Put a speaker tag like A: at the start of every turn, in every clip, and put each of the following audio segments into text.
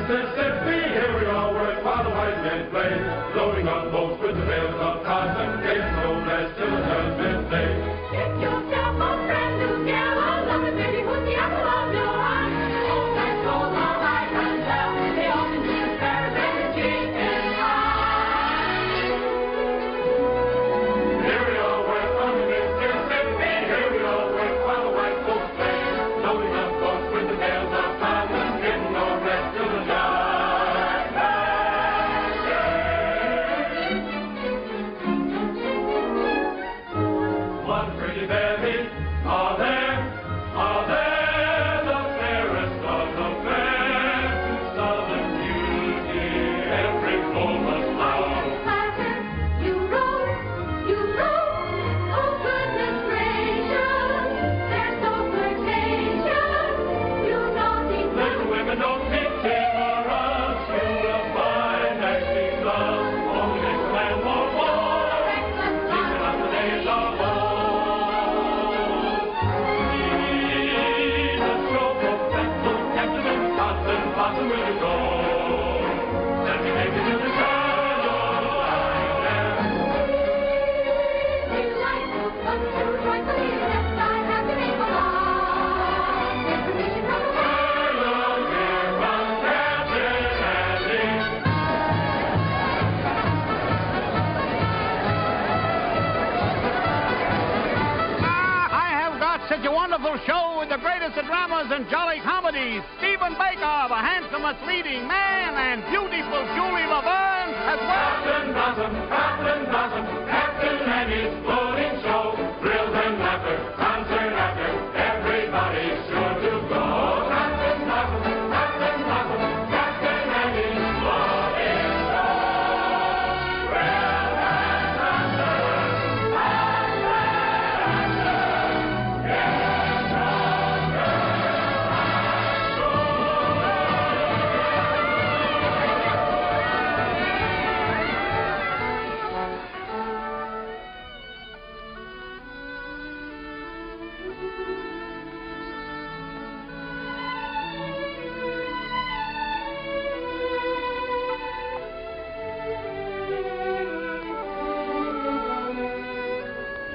A: Mississippi, here we all work while the white men play, loading up boats with the bales of cotton, getting no rest till the judgment day.
B: Get yourself a brand new gal, I love it, baby, who's the apple of your eye. Old man goes all right and well, they often do the fair and the chicken pie.
A: Here we all work on the Mississippi, here we all work while the white folks play, loading up boats with the bales of cotton, getting no rest till the judgment day. What pretty babies are there, the fairest of the fair, to southern beauty, every foal must bow.
B: Clatter, you roll, oh goodness gracious, they're so flirtatious, you naughty
A: Little women don't be timorous, you will find that she's love, only makes a man more bold, keeping up the days of old. Need a stroke of pencil, captain and cotton, blossom will you go? Let me take you to the shadow line there.
B: You like to come to joyfully accept I have to make a lot. Information from the
A: Hello, dear, from Captain Andy.
C: I have got such a wonderful show with the greatest of dramas and jolly comedies. Stephen Baker, the handsomest leading man, and beautiful Julie Laverne as well.
A: Captain Blossom, Captain Andy's floating show. Thrills and laughter, concert after, everybody's sure to go. Captain Blossom, Captain Andy's floating show. Thrills and laughter,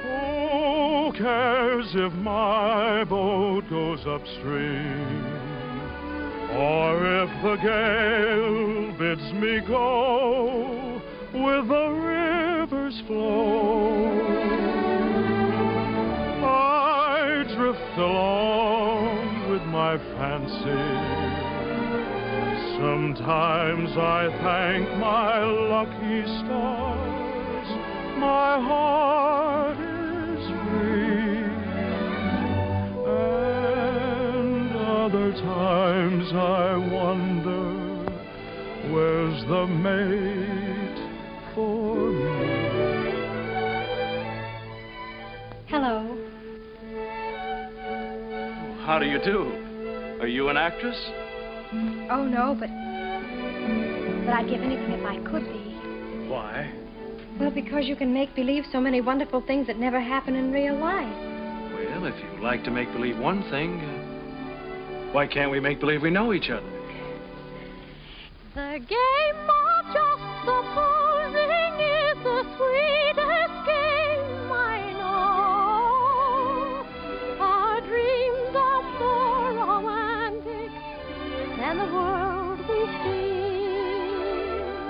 D: Who cares if my boat goes upstream, or if the gale bids me go with the river's flow? I drift along with my fancy. Sometimes I thank my lucky stars. My heart is free, and other times I wonder, where's the mate for me?
E: Hello.
F: How do you do? Are you an actress?
E: Oh, no, but I'd give anything if I could be.
F: Why?
E: Well, because you can make believe so many wonderful things that never happen in real life.
F: Well, if you like to make believe one thing, why can't we make believe we know each other?
B: The game of just supposing is the sweetest game I know. Our dreams are more romantic than the world we see.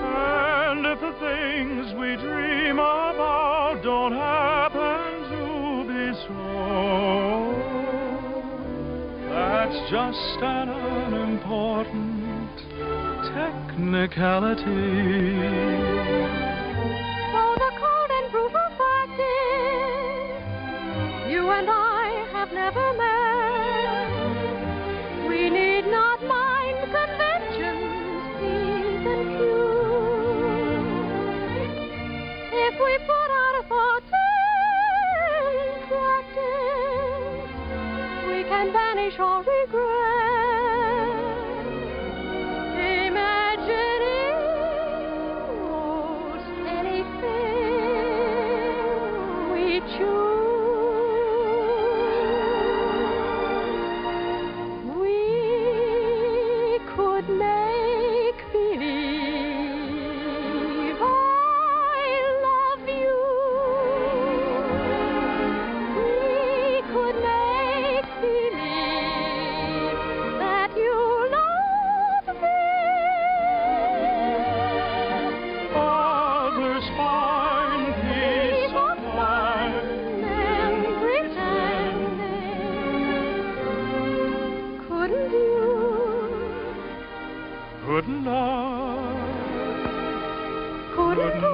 D: And if the things we dream about don't happen to be so, that's just an unimportant technicality.
B: So the cold and brutal fact is, you and I have never met. We need not mind conventions, P's and Q's. If we put out a in practice, we can banish all regret. Imagining most
D: couldn't I?
B: Couldn't we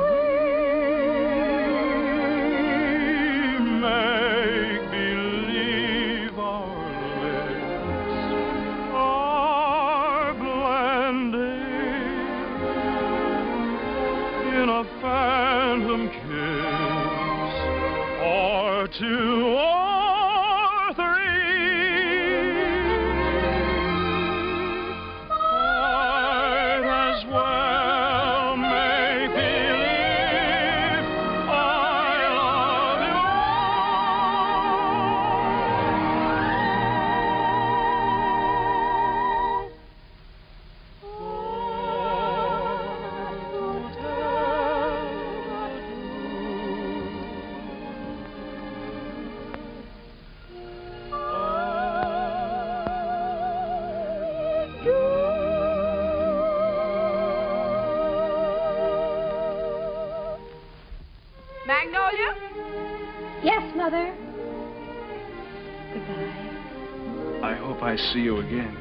D: make believe our lips are blending in a phantom kiss, or two or three? Might as well make believe I love you.
E: Magnolia? Yes, Mother. Goodbye.
F: I hope I see you again.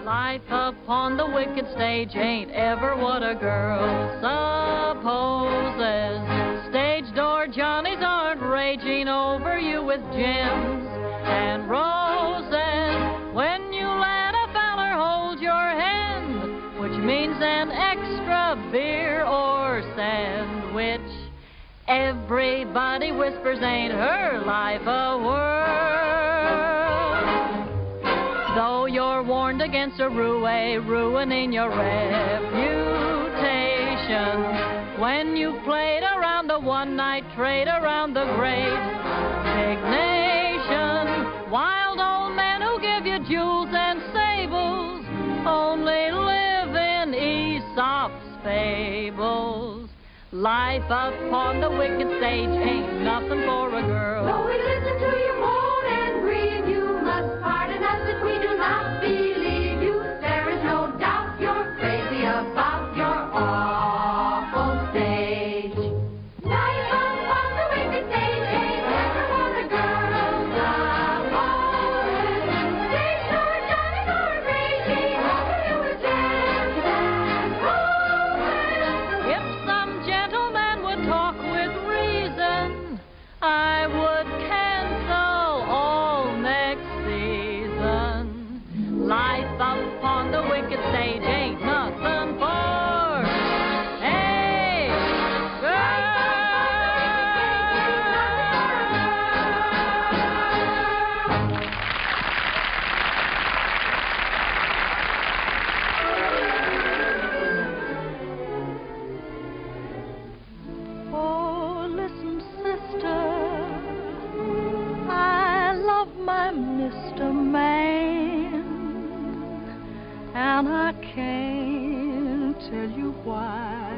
G: Life upon the wicked stage ain't ever what a girl supposes. Stage door Johnnies aren't raging over you with gems and roses. When you let a feller hold your hand, which means an extra beer or sandwich, everybody whispers, ain't her life a whirl? Though you're warned against a ruining your reputation, when you played around the one-night trade around the great big nation, wild old men who give you jewels and sables only live in Aesop's fables. Life upon the wicked stage ain't nothing for a girl.
B: Though we listen to you moan and grieve, you must pardon us if we do not believe you. There is no doubt you're crazy about your awful stage. Life upon the wicked stage ain't never for the girls of ours. Stage door Johnnies are raging over you with gems and roses.
G: If some gentleman would talk with reason, I would cancel all next season. Life upon the wicked stage ain't nothing for a girl.
H: Oh, listen, sister, I love my Mr. Man, and I can't tell you why.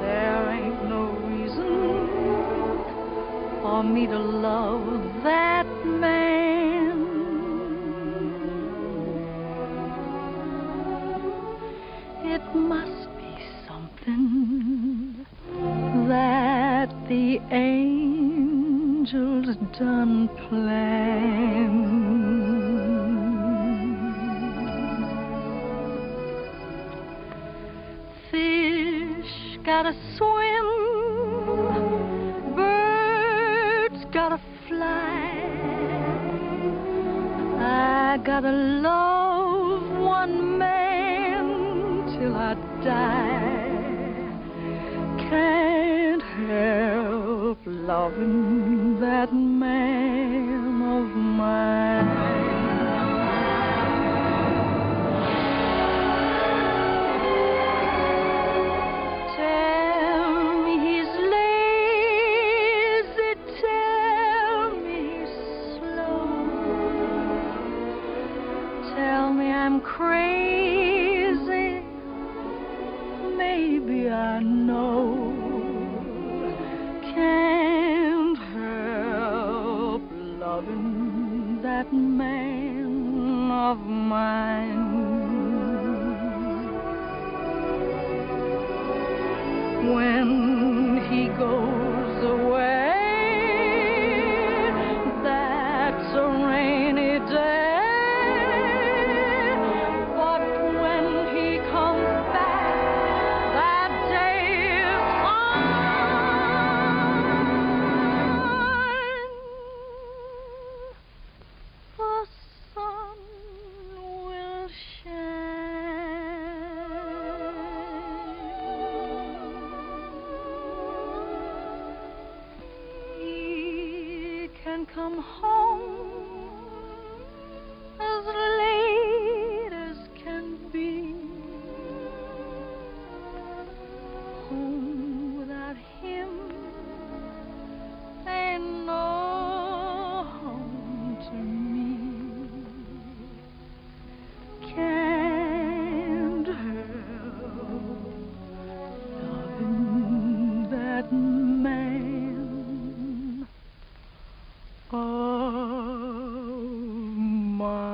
H: There ain't no reason for me to love that man. It must be something that the angels done planned. Fish gotta swim, birds gotta fly. I gotta love one man till I die. Can't help loving that man of mine. Tell me he's lazy, tell me he's slow, tell me I'm crazy, maybe I know. Can't help loving that man of mine. When he goes away, that's a rainy day. But when he comes back, that day is fine. The sun will shine. He can come home as late as can be. Home without him ain't no home to me. Can't help loving that man of mine.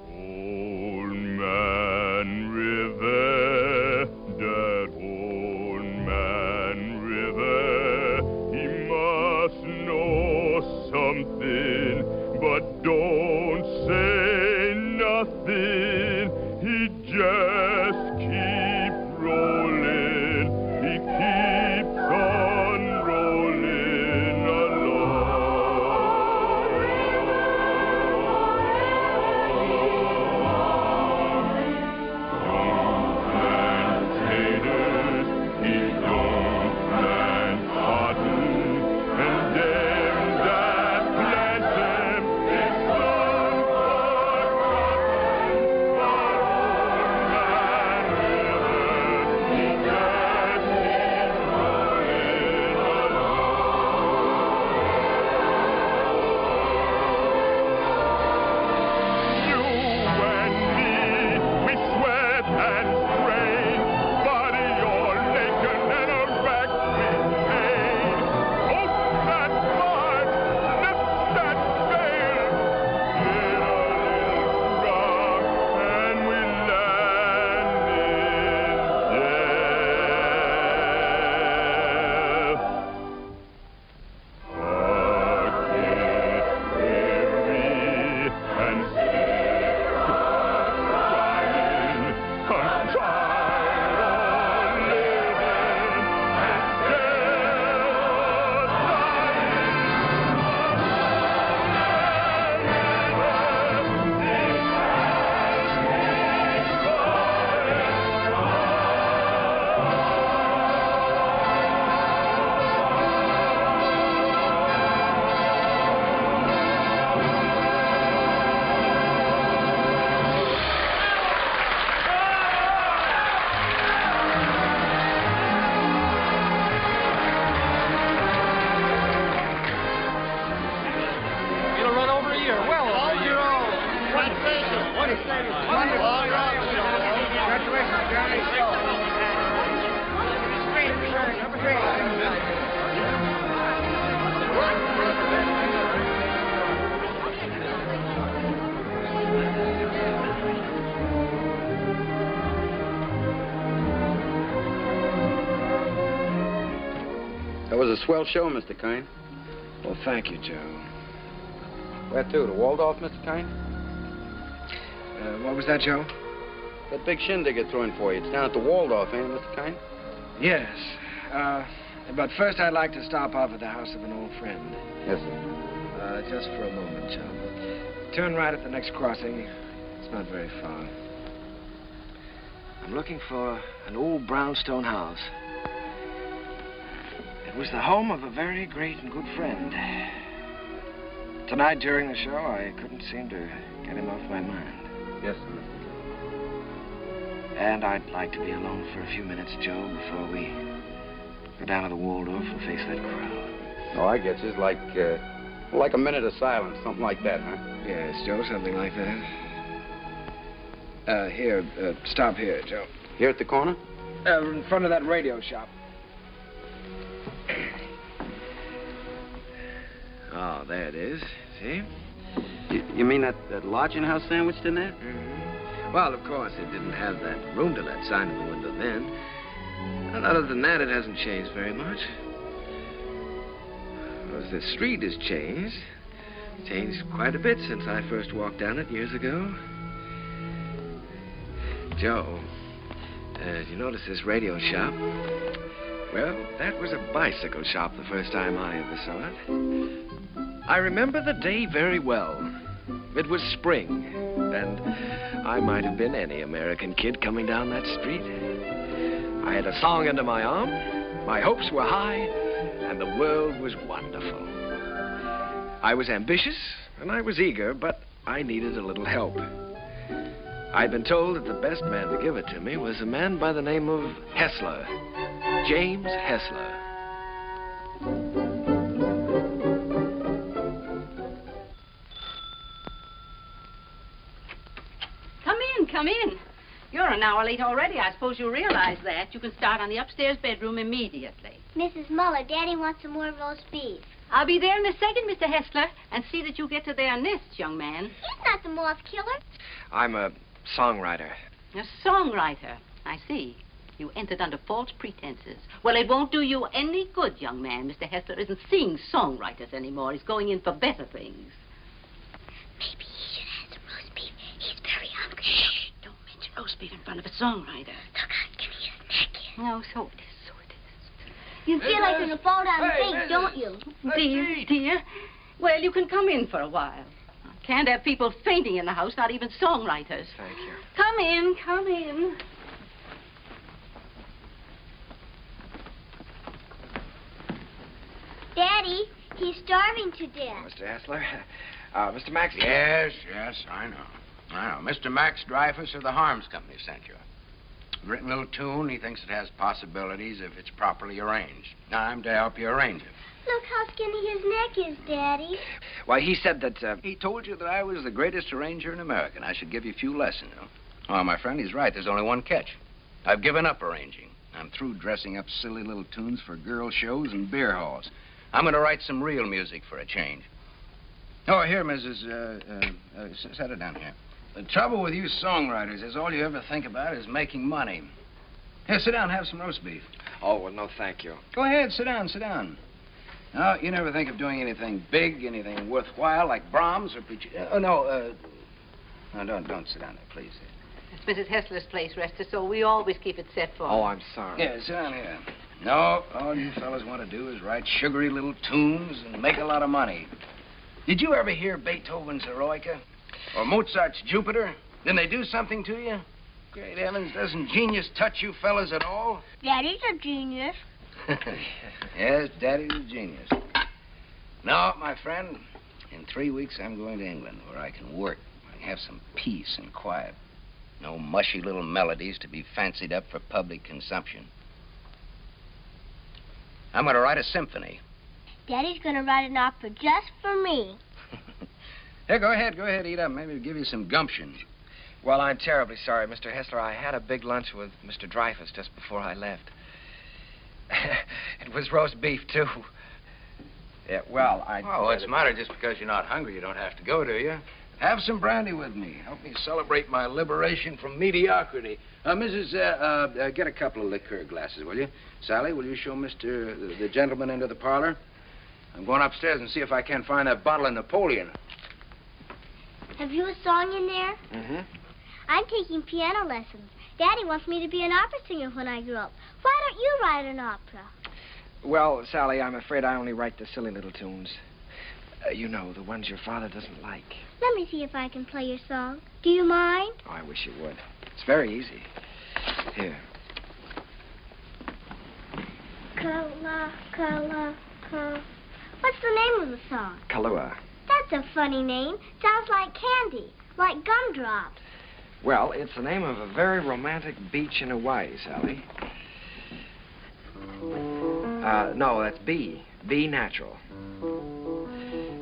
D: Old Man River, that old man River, he must know something, but don't say nothing. He just keeps rolling, he keeps on rolling Potatoes, he don't plant cotton, and them that plant them, it's good for cotton. But old man River, he just keeps rolling You and me, we sweat and strain, body all naked and a rack with pain. Open that heart, lift that veil, hit a little rock, and we land in death. Get weary and sick of crying. I'm tired of living and
F: It'll run over a year. Well, over a year.
C: Congratulations, Johnny. Number three.
I: That was a swell show, Mr. Kern.
F: Well, thank you, Joe.
I: Where to? The Waldorf, Mr. Kern?
F: What was that, Joe?
I: That big shindig I threw in for you. It's down at the Waldorf, ain't it, Mr. Kern?
J: Yes. But first I'd like to stop off at the house of an old friend.
I: Yes, sir.
J: Just for a moment, Joe. Turn right at the next crossing. It's not very far. I'm looking for an old brownstone house. It was the home of a very great and good friend. Tonight during the show, I couldn't seem to get him off my mind.
I: Yes, sir.
J: And I'd like to be alone for a few minutes, Joe, before we go down to the Waldorf and face that crowd.
I: Oh, I get you. It's like a minute of silence, something like that, huh?
J: Yes, Joe, something like that. Here, stop here, Joe.
I: Here at the corner?
J: In front of that radio shop. Oh, there it is. See?
I: You mean that lodging house sandwiched in there?
J: Mm-hmm. Well, of course, it didn't have that room to let sign in the window then. And other than that, it hasn't changed very much. Well, the street has changed. Changed quite a bit since I first walked down it years ago. Joe, you notice this radio shop? Well, that was a bicycle shop the first time I ever saw it. I remember the day very well. It was spring, and I might have been any American kid coming down that street. I had a song under my arm, my hopes were high, and the world was wonderful. I was ambitious, and I was eager, but I needed a little help. I'd been told that the best man to give it to me was a man by the name of Hessler, James Hessler.
K: Come in. You're an hour late already. I suppose you realize that. You can start on the upstairs bedroom immediately.
L: Mrs. Muller, Daddy wants some more roast beef.
K: I'll be there in a second, Mr. Hessler, and see that you get to their nests, young man.
L: He's not the moth killer.
J: I'm a songwriter.
K: A songwriter. I see. You entered under false pretenses. Well, it won't do you any good, young man. Mr. Hessler isn't seeing songwriters anymore. He's going in for better things.
L: Maybe he should have some roast beef. He's very hungry.
K: Shh. Don't mention roast beef in front of a songwriter.
L: Look, I can eat a snack here.
K: No, so it is, so it is.
L: You feel like you're going to fall down the sink, don't you?
K: Dear. Well, you can come in for a while. I can't have people fainting in the house, not even songwriters.
J: Thank you.
K: Come in, come in.
L: Daddy, he's starving to death.
J: Mr. Hessler. Mr. Max.
C: Yes, I know. Mr. Max Dreyfus of the Harms Company sent you. Written a little tune. He thinks it has possibilities if it's properly arranged. I'm to help you arrange it.
L: Look how skinny his neck is, Daddy.
J: Why, he said that,
C: He told you that I was the greatest arranger in America, and I should give you a few lessons. Oh, my friend, he's right. There's only one catch. I've given up arranging. I'm through dressing up silly little tunes for girl shows and beer halls. I'm going to write some real music for a change. Oh, here, Mrs. Set it down here. The trouble with you songwriters is all you ever think about is making money. Here, sit down, have some roast beef.
J: Oh, well, no, thank you.
C: Go ahead, sit down. No, you never think of doing anything big, anything worthwhile, like Brahms or Puccini. No, don't sit down there, please.
K: It's Mrs. Hessler's place, Rester, so we always keep it set for her.
J: Oh, I'm sorry.
C: Yeah, sit down here. No, all you fellas want to do is write sugary little tunes and make a lot of money. Did you ever hear Beethoven's Eroica? Or Mozart's Jupiter? Didn't they do something to you? Great heavens, doesn't genius touch you fellas at all?
L: Daddy's a genius.
C: Yes, Daddy's a genius. No, my friend, in 3 weeks I'm going to England where I can work. I can have some peace and quiet. No mushy little melodies to be fancied up for public consumption. I'm going to write a symphony.
L: Daddy's going to write an opera just for me.
C: Here, go ahead, eat up. Maybe it'll give you some gumption.
J: Well, I'm terribly sorry, Mr. Hessler. I had a big lunch with Mr. Dreyfus just before I left. It was roast beef, too.
C: Yeah, well, Oh, what's the matter? Just because you're not hungry, you don't have to go, do you? Have some brandy with me. Help me celebrate my liberation from mediocrity. Mrs., get a couple of liqueur glasses, will you? Sally, will you show the gentleman into the parlor? I'm going upstairs and see if I can find that bottle of Napoleon.
L: Have you a song in there?
J: Mm-hmm.
L: I'm taking piano lessons. Daddy wants me to be an opera singer when I grow up. Why don't you write an opera?
J: Well, Sally, I'm afraid I only write the silly little tunes. You know, the ones your father doesn't like.
L: Let me see if I can play your song. Do you mind?
J: Oh, I wish you would. It's very easy. Here.
L: What's the name of the song?
J: Kahlua.
L: That's a funny name. Sounds like candy, like gumdrops.
J: Well, it's the name of a very romantic beach in Hawaii, Sally. No, that's B. B natural.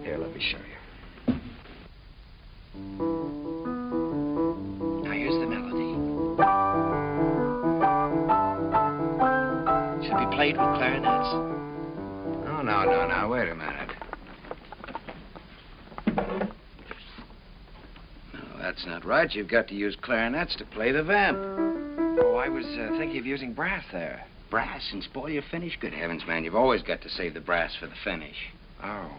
J: Here, let me show you. Now, here's the melody. Should be played with clarinets.
I: Oh, no. Wait a minute. No, that's not right. You've got to use clarinets to play the vamp.
J: Oh, I was thinking of using brass there.
I: Brass and spoil your finish? Good heavens, man. You've always got to save the brass for the finish.
J: Oh.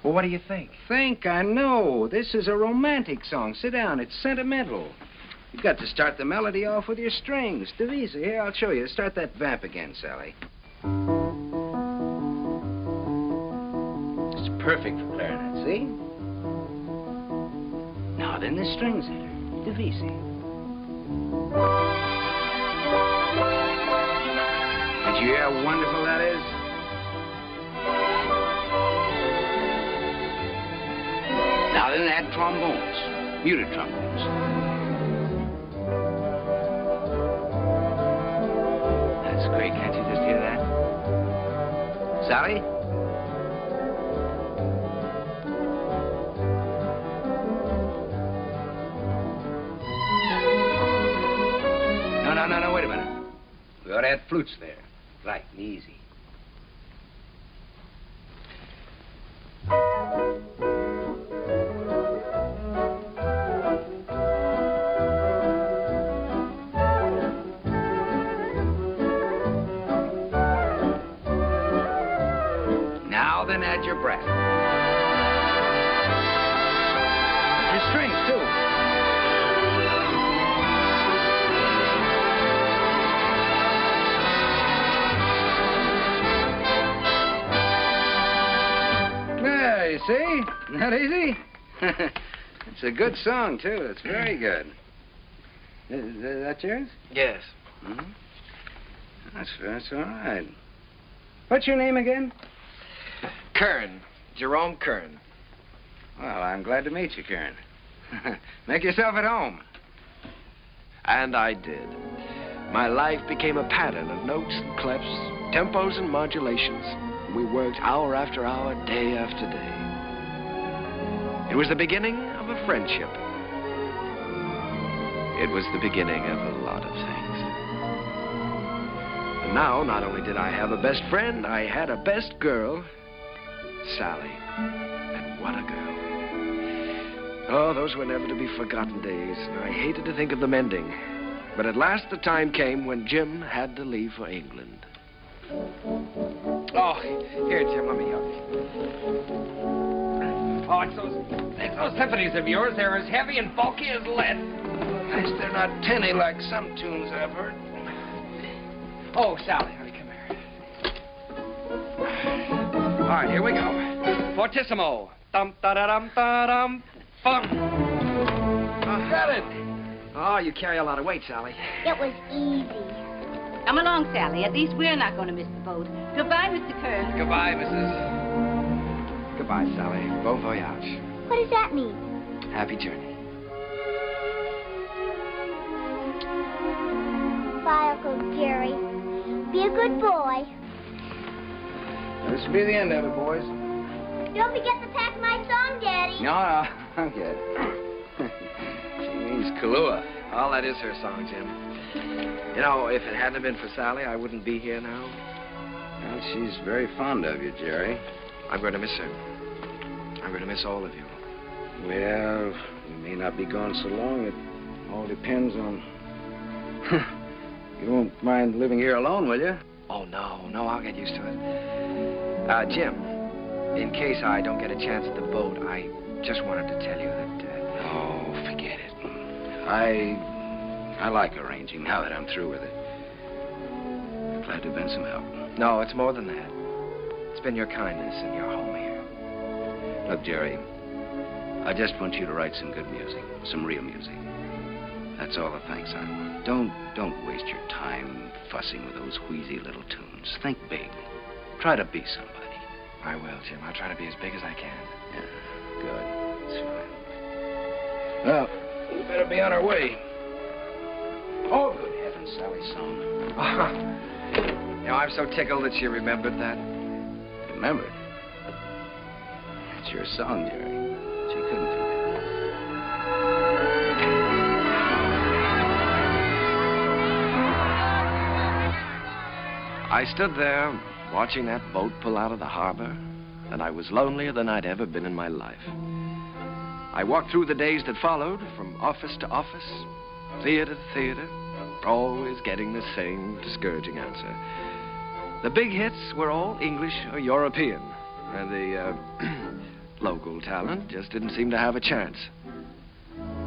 J: Well, what do you think?
I: Think? I know. This is a romantic song. Sit down. It's sentimental. You've got to start the melody off with your strings. Divisa. Here, I'll show you. Start that vamp again, Sally. It's perfect for clarinet, see? Now, then the strings enter. Divisa. Did you hear how wonderful that is? Now then add trombones, muted trombones. That's great. Can't you just hear that? Sally? No, wait a minute. We ought to add flutes there. Light and easy. Now then add your brass. Your strings, too. You see? Isn't that easy? It's a good song, too. It's very good. Is that yours?
J: Yes.
I: Mm-hmm. That's all right. What's your name again?
J: Kern. Jerome Kern.
I: Well, I'm glad to meet you, Kern. Make yourself at home.
J: And I did. My life became a pattern of notes and clefs, tempos and modulations. We worked hour after hour, day after day. It was the beginning of a friendship. It was the beginning of a lot of things. And now, not only did I have a best friend, I had a best girl, Sally. And what a girl. Oh, those were never to be forgotten days, and I hated to think of them ending. But at last the time came when Jim had to leave for England. Oh, here, Jim, let me help you. Oh, it's those symphonies of yours. They're as heavy and bulky as lead.
I: Nice they're not tinny like some tunes I've heard.
J: Oh, Sally, honey, come here. All right, here we go. Fortissimo. Dum-da-da-dum-da-dum. Fun. Got it. Oh, you carry a lot of weight, Sally.
L: It was easy.
K: Come along, Sally. At least we're not going to miss the boat. Goodbye, Mr. Kern.
J: Goodbye, Mrs. Goodbye, Sally. Bon voyage.
L: What does that mean?
J: Happy journey.
L: Bye, Uncle Jerry. Be a good boy.
I: This will be the end of it, boys.
L: Don't forget to pack my song, Daddy.
I: No, I'm good. She means Kahlua.
J: Oh, that is her song, Jim. You know, if it hadn't been for Sally, I wouldn't be here now.
I: Well, she's very fond of you, Jerry.
J: I'm going to miss her. I'm going to miss all of you.
I: Well, we may not be gone so long. It all depends on... You won't mind living here alone, will you?
J: Oh, no, I'll get used to it. Jim, in case I don't get a chance at the boat, I just wanted to tell you that...
I: Oh, forget it. I like arranging now that I'm through with it. I'm glad to have been some help.
J: No, it's more than that. It's been your kindness and your home here.
I: Look, Jerry, I just want you to write some good music, some real music. That's all the thanks I want. Don't waste your time fussing with those wheezy little tunes. Think big. Try to be somebody.
J: I will, Jim. I'll try to be as big as I can.
I: Yeah, good. That's fine. Well, we better be on our way. Oh, good heavens, Sally's song.
J: You know, I'm so tickled that she remembered that.
I: Remembered? It's your song, Jerry. She couldn't do that.
J: I stood there watching that boat pull out of the harbor, and I was lonelier than I'd ever been in my life. I walked through the days that followed, from office to office, theater to theater, always getting the same discouraging answer. The big hits were all English or European, and the local talent just didn't seem to have a chance.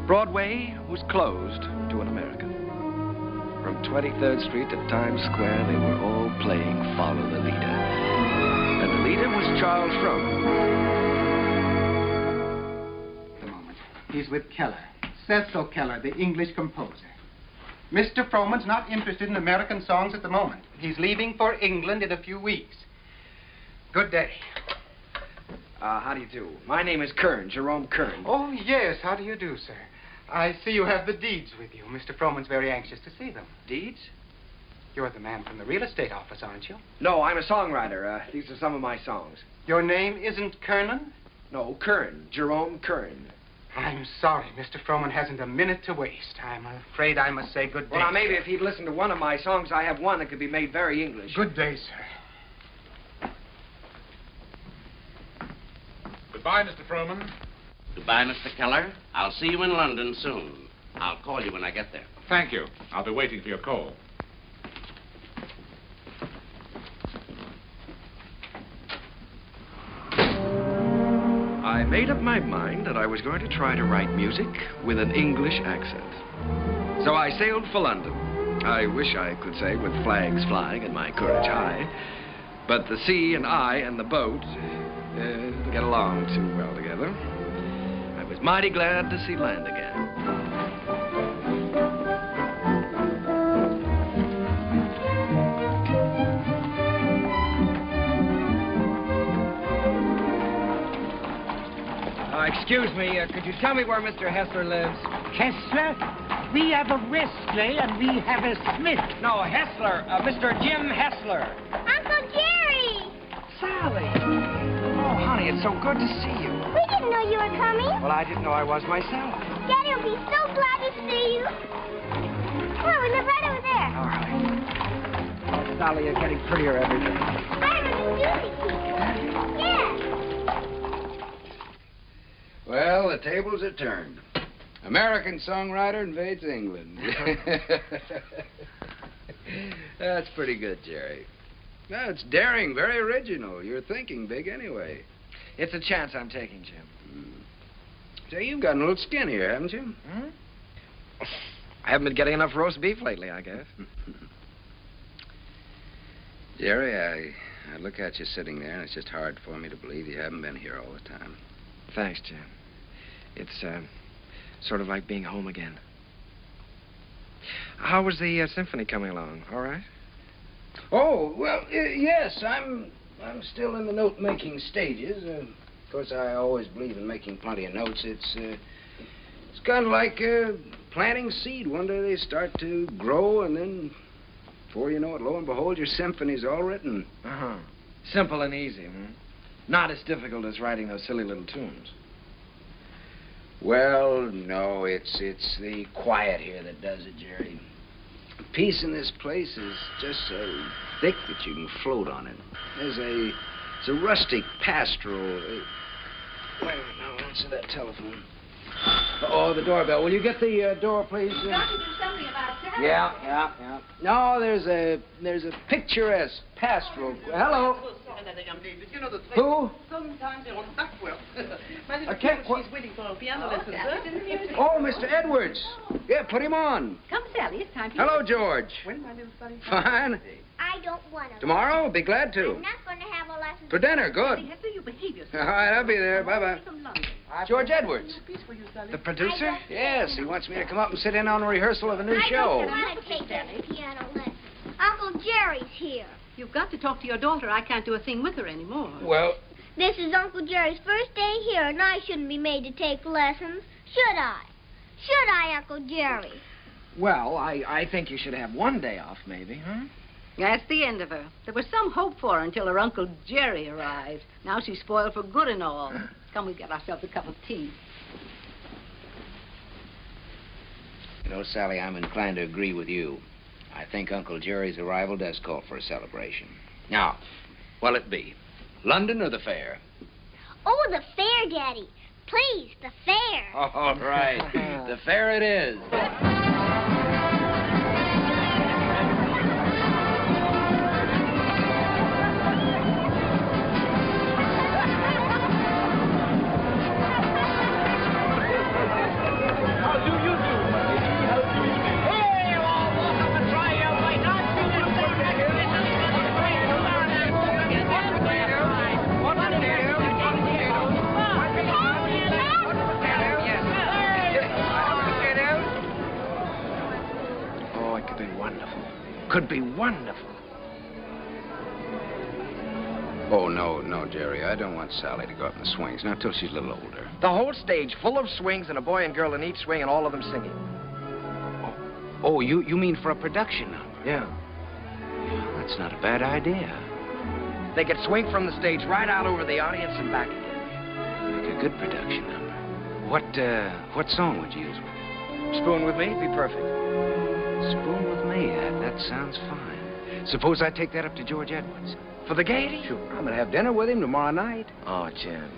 J: Broadway was closed to an American. From 23rd Street to Times Square, they were all playing Follow the Leader. And the leader was Charles Frohman.
M: A moment. He's with Keller. Cecil Keller, the English composer. Mr. Frohman's not interested in American songs at the moment. He's leaving for England in a few weeks. Good day.
J: How do you do? My name is Kern, Jerome Kern.
M: Oh, yes. How do you do, sir? I see you have the deeds with you. Mr. Frohman's very anxious to see them.
J: Deeds?
M: You're the man from the real estate office, aren't you?
J: No, I'm a songwriter. These are some of my songs.
M: Your name isn't Kernan?
J: No, Kern. Jerome Kern.
M: I'm sorry. Mr. Frohman hasn't a minute to waste. I'm afraid I must say good day.
J: Well, now, maybe if he'd listened to one of my songs, I have one that could be made very English.
M: Good day, sir.
C: Goodbye, Mr. Frohman.
N: Goodbye, Mr. Keller. I'll see you in London soon. I'll call you when I get there.
C: Thank you. I'll be waiting for your call.
J: I made up my mind that I was going to try to write music with an English accent. So I sailed for London. I wish I could say with flags flying and my courage high. But the sea and I and the boat didn't get along too well together. I was mighty glad to see land again. Excuse me, could you tell me where Mr. Hessler lives?
O: Hessler? We have a Westley and we have a Smith.
J: No, Hessler. Mr. Jim Hessler.
L: Uncle Jerry!
J: Sally! Oh, honey, it's so good to see you.
L: We didn't know you were coming.
J: Well, I didn't know I was myself.
L: Daddy will be so glad to see you. Come on, we live right over there.
J: All right. Sally, you're getting prettier every day.
L: I have a new music teacher. Yeah.
I: Well, the tables are turned. American songwriter invades England. That's pretty good, Jerry. That's daring, very original. You're thinking big anyway.
J: It's a chance I'm taking, Jim.
I: Say, you've gotten a little skinnier, haven't you?
J: Hmm? I haven't been getting enough roast beef lately, I guess.
I: Jerry, I look at you sitting there, and it's just hard for me to believe you haven't been here all the time.
J: Thanks, Jim. It's sort of like being home again. How was the symphony coming along? All right?
I: Oh, well, yes, I'm still in the note-making stages. Of course, I always believe in making plenty of notes. It's kind of like planting seed. One day they start to grow, and then, before you know it, lo and behold, your symphony's all written.
J: Uh-huh. Simple and easy, hmm? Not as difficult as writing those silly little tunes.
I: Well, no, it's the quiet here that does it, Jerry. Peace in this place is just so thick that you can float on it. It's a rustic pastoral. Wait a minute, now, answer that telephone. Oh, the doorbell. Will you get the door, please?
K: You've got to do something about that.
I: Yeah. No, there's a picturesque pastoral. Hello.
P: that young lady. But you know the thing.
J: Who?
P: Sometimes they're on duck well. My little
J: I can't
P: girl, she's waiting for a piano lesson, sir.
I: Oh, Mr. Edwards. Yeah, put him on.
K: Come, Sally, it's time for
I: Hello, George.
P: When, my little Sally?
I: Fine.
L: I don't want to.
I: Tomorrow? I'll be glad to.
L: I'm not going to have a lesson.
I: For dinner, good.
K: Hester, you behave yourself.
I: All right, I'll be there. Bye-bye. George Edwards.
J: The producer?
I: Yes, he wants me to come up and sit in on a rehearsal of a new
L: I
I: show.
L: don't want to take that piano lesson. Uncle Jerry's here.
K: You've got to talk to your daughter. I can't do a thing with her anymore.
I: Well,
L: This is Uncle Jerry's first day here, and I shouldn't be made to take lessons. Should I? Should I, Uncle Jerry?
J: Well, I think you should have one day off, maybe, huh?
K: That's the end of her. There was some hope for her until her Uncle Jerry arrived. Now she's spoiled for good and all. Come, we get ourselves a cup of tea.
I: you know, Sally, I'm inclined to agree with you. I think Uncle Jerry's arrival does call for a celebration. Now, what'll it be? London or the fair?
L: Oh, the fair, Daddy. Please, the fair.
I: All right. The fair it is.
J: Could be wonderful.
I: Oh, no, Jerry. I don't want Sally to go up in the swings, not till she's a little older.
J: The whole stage full of swings and a boy and girl in each swing and all of them singing.
I: Oh, you mean for a production number?
J: Yeah.
I: That's not a bad idea.
J: They could swing from the stage right out over the audience and back again.
I: Make a good production number. What song would you use with it?
J: Spoon with Me? Be perfect.
I: Spoon with Me? That sounds fine. Suppose I take that up to George Edwards.
J: For the gaiety?
I: Sure. I'm going to have dinner with him tomorrow night.
J: Oh, Jim.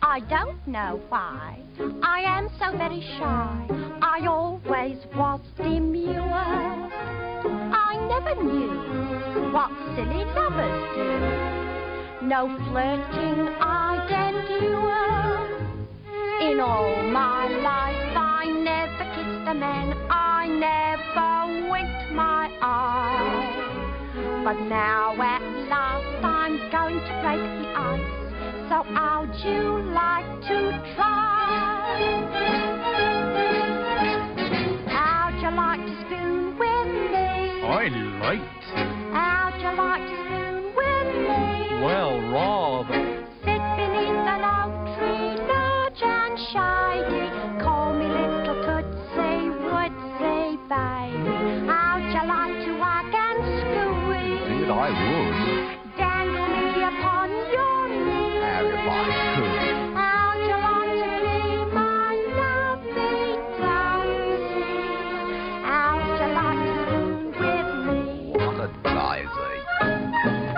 H: I don't know why I am so very shy. I always was demure. I never knew what silly lovers do. No flirting I'd endure. In all my life I never kissed a man. I never winked my eye. But now at last I'm going to break the ice. So how'd you like to try? How'd you like to spoon with me?
D: I liked it.
H: How'd you like to spoon with me?
D: Well, rather.
H: Sit beneath an oak tree, large and shady. Call me little Tootsie, Woodsy, baby. How'd you like to hug and squeeze?
D: Indeed, I would.
H: Dangle me upon your knee.
D: If I could.
H: How'd you like to be my lovely daisy? How'd you like to spoon with me?
D: What a daisy.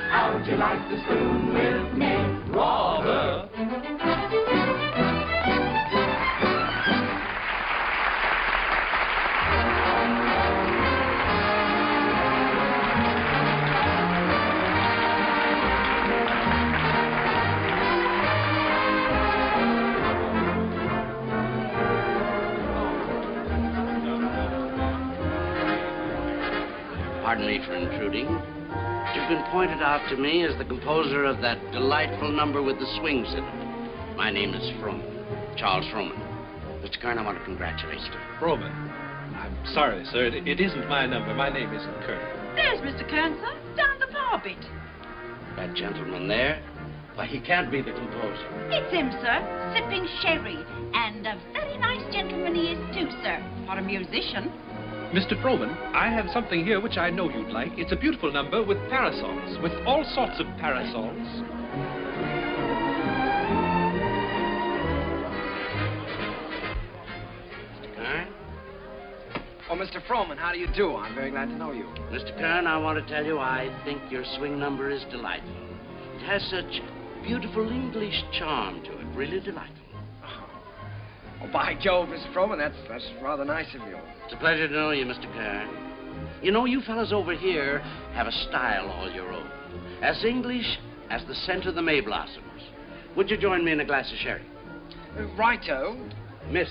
A: How'd you like to spoon with me, rather.
N: Pardon me for intruding. You've been pointed out to me as the composer of that delightful number with the swings in it. My name is Froman, Charles Froman. Mr. Kern, I want to congratulate you.
F: Froman? I'm sorry, sir. It isn't my number. My name isn't Kern.
K: There's Mr. Kern, sir, down the bar bit.
N: That gentleman there? Why, he can't be the composer.
Q: It's him, sir, sipping sherry. And a very nice gentleman he is, too, sir, for a musician.
F: Mr. Froman, I have something here which I know you'd like. It's a beautiful number with parasols, with all sorts of parasols.
N: Mr. Kern?
J: Oh, Mr. Froman, how do you do? I'm very glad to know you.
N: Mr. Kern, I want to tell you I think your swing number is delightful. It has such beautiful English charm to it, really delightful.
J: Oh, by Jove, Mr. Froman, that's rather nice of you.
N: It's a pleasure to know you, Mr. Kern. You know, you fellas over here have a style all your own. As English as the scent of the May blossoms. Would you join me in a glass of sherry?
J: Righto.
N: Miss.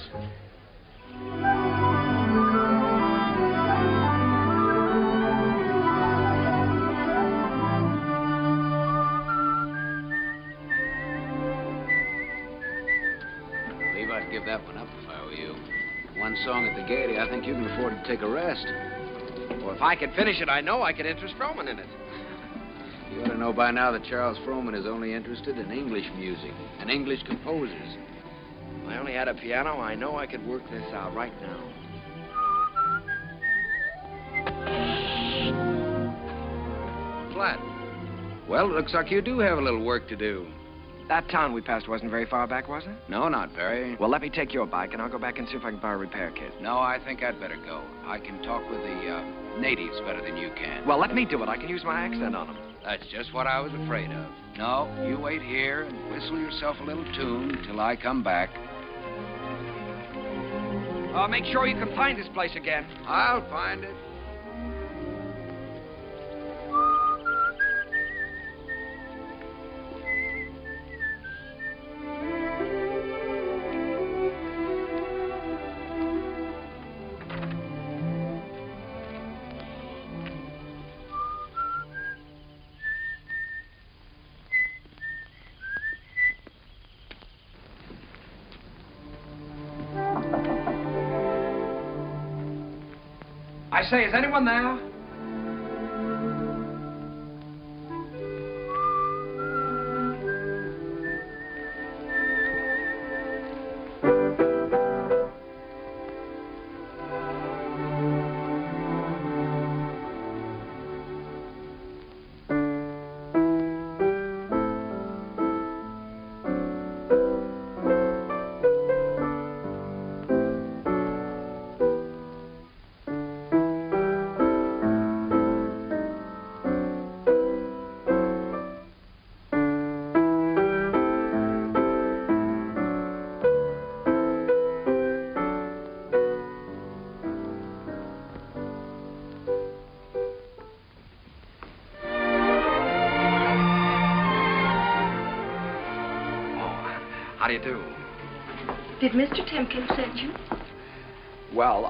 I: I'd give that one up if I were you. One song at the Gaiety, I think you can afford to take a rest.
J: Well, if I could finish it, I know I could interest Froman in it.
I: You ought to know by now that Charles Froman is only interested in English music and English composers.
J: If I only had a piano, I know I could work this out right now.
I: Flat. Well, it looks like you do have a little work to do.
J: That town we passed wasn't very far back, was it?
I: No, not very.
J: Well, let me take your bike, and I'll go back and see if I can borrow a repair kit.
I: No, I think I'd better go. I can talk with the natives better than you can.
J: Well, let me do it. I can use my accent on them.
I: That's just what I was afraid of. No, you wait here and whistle yourself a little tune till I come back.
J: Make sure you can find this place again.
I: I'll find it.
J: I say, is anyone there? How do you do?
R: Did Mr. Timkins send you?
J: Well,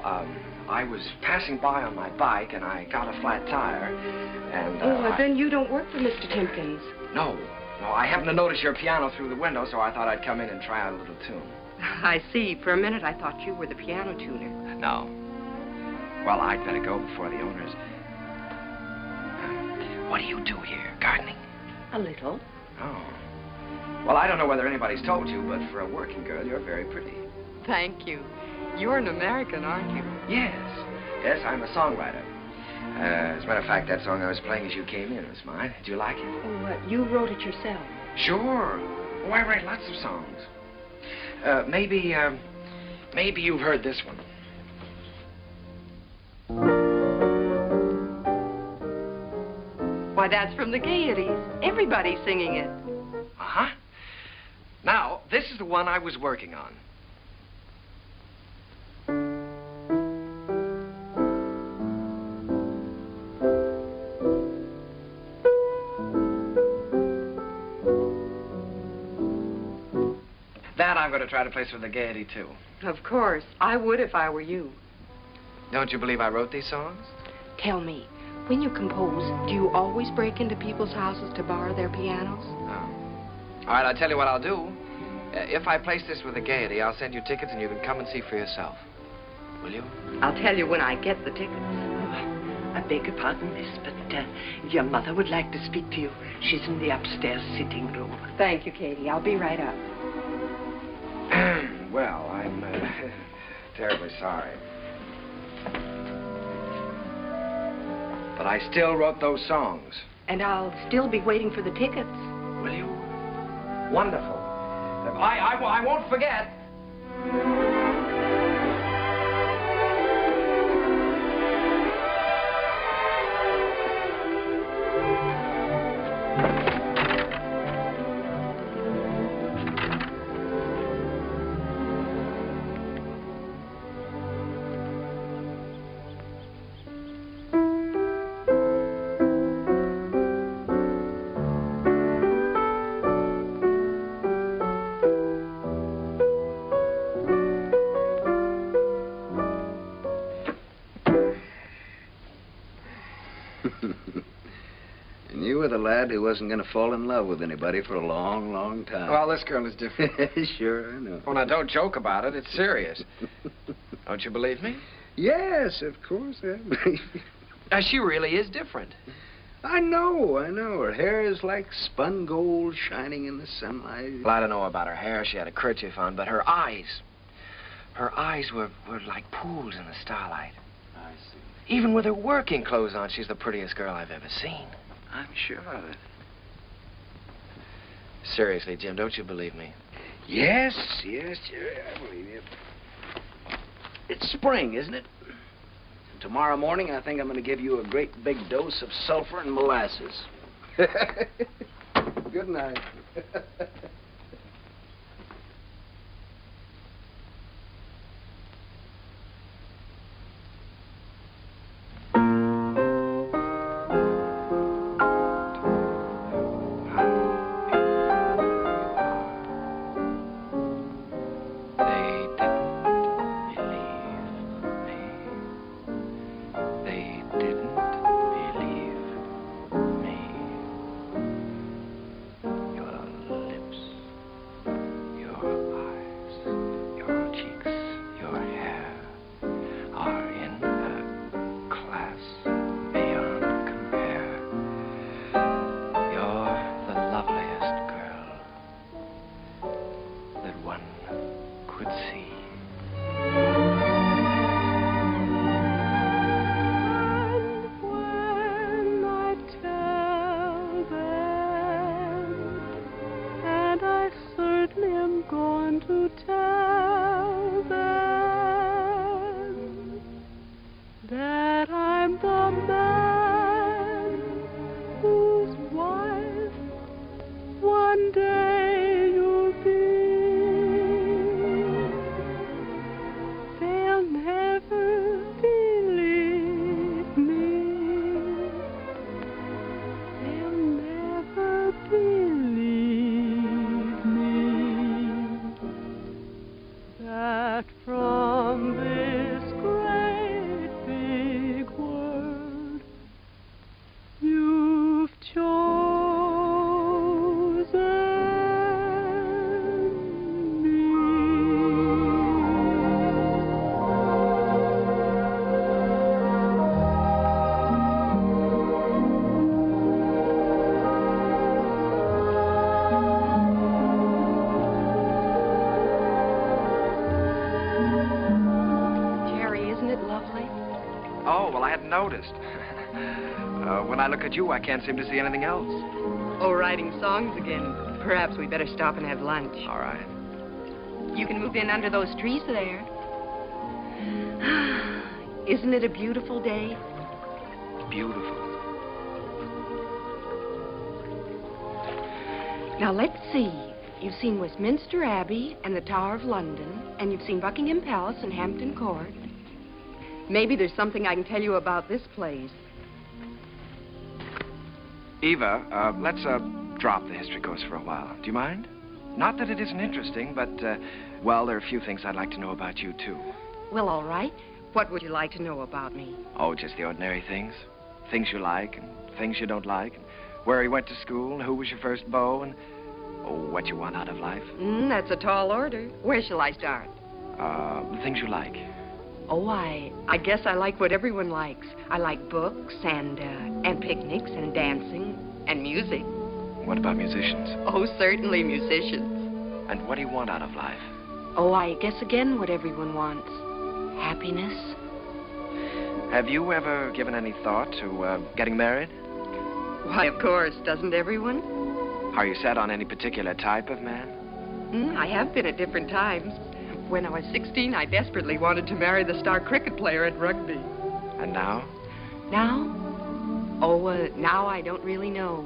J: I was passing by on my bike, and I got a flat tire, and,
R: well, then you don't work for Mr. Timkins.
J: No, I happened to notice your piano through the window, so I thought I'd come in and try out a little tune.
R: I see. For a minute, I thought you were the piano tuner.
J: No. Well, I'd better go before the owners... what do you do here? Gardening?
R: A little.
J: Oh. Well, I don't know whether anybody's told you, but for a working girl, you're very pretty.
R: Thank you. You're an American, aren't you?
J: Yes. Yes, I'm a songwriter. As a matter of fact, that song I was playing as you came in was mine. Did you like it?
R: Oh, what? You wrote it yourself?
J: Sure. Oh, I write lots of songs. Maybe you've heard this one.
R: Why, that's from the Gaieties. Everybody's singing it.
J: Uh-huh. Now, this is the one I was working on. That I'm going to try to place for the Gaiety, too.
R: Of course. I would if I were you.
J: Don't you believe I wrote these songs?
R: Tell me, when you compose, do you always break into people's houses to borrow their pianos?
J: No. All right, I'll tell you what I'll do. If I place this with the Gaiety, I'll send you tickets and you can come and see for yourself. Will you?
R: I'll tell you when I get the tickets.
O: I beg your pardon, miss, but your mother would like to speak to you. She's in the upstairs sitting room.
R: Thank you, Katie. I'll be right up.
J: Well, I'm terribly sorry. But I still wrote those songs.
R: And I'll still be waiting for the tickets.
J: Will you? Wonderful. I won't forget.
I: And you were the lad who wasn't going to fall in love with anybody for a long, long time.
J: Well, this girl is different.
I: Sure, I know.
J: Well, now, don't joke about it. It's serious. Don't you believe me?
I: Yes, of course I believe you.
J: She really is different.
I: I know. Her hair is like spun gold shining in the sunlight.
J: Well, I don't know about her hair. She had a kerchief on, but her eyes were like pools in the starlight.
I: I see.
J: Even with her working clothes on, she's the prettiest girl I've ever seen.
I: I'm sure of it.
J: Seriously, Jim, don't you believe me?
I: Yes, Jerry, I believe you. It's spring, isn't it? And tomorrow morning, I think I'm going to give you a great big dose of sulfur and molasses. Good night.
J: Noticed. When I look at you, I can't seem to see anything else.
R: Oh, writing songs again. Perhaps we better stop and have lunch.
J: All right.
R: You can move in under those trees there. Isn't it a beautiful day?
J: Beautiful.
R: Now, let's see. You've seen Westminster Abbey and the Tower of London, and you've seen Buckingham Palace and Hampton Court. Maybe there's something I can tell you about this place.
J: Eva, let's drop the history course for a while. Do you mind? Not that it isn't interesting, but, well, there are a few things I'd like to know about you, too.
R: Well, all right. What would you like to know about me?
J: Oh, just the ordinary things. Things you like and things you don't like. And where you went to school and who was your first beau and, oh, what you want out of life.
R: That's a tall order. Where shall I start?
J: The things you like.
R: Oh, I guess I like what everyone likes. I like books and picnics and dancing and music.
J: What about musicians?
R: Oh, certainly musicians.
J: And what do you want out of life?
R: Oh, I guess again what everyone wants. Happiness.
J: Have you ever given any thought to getting married?
R: Why, of course. Doesn't everyone?
J: Are you set on any particular type of man?
R: I have been at different times. When I was 16, I desperately wanted to marry the star cricket player at rugby.
J: And now?
R: Now? Oh, now I don't really know.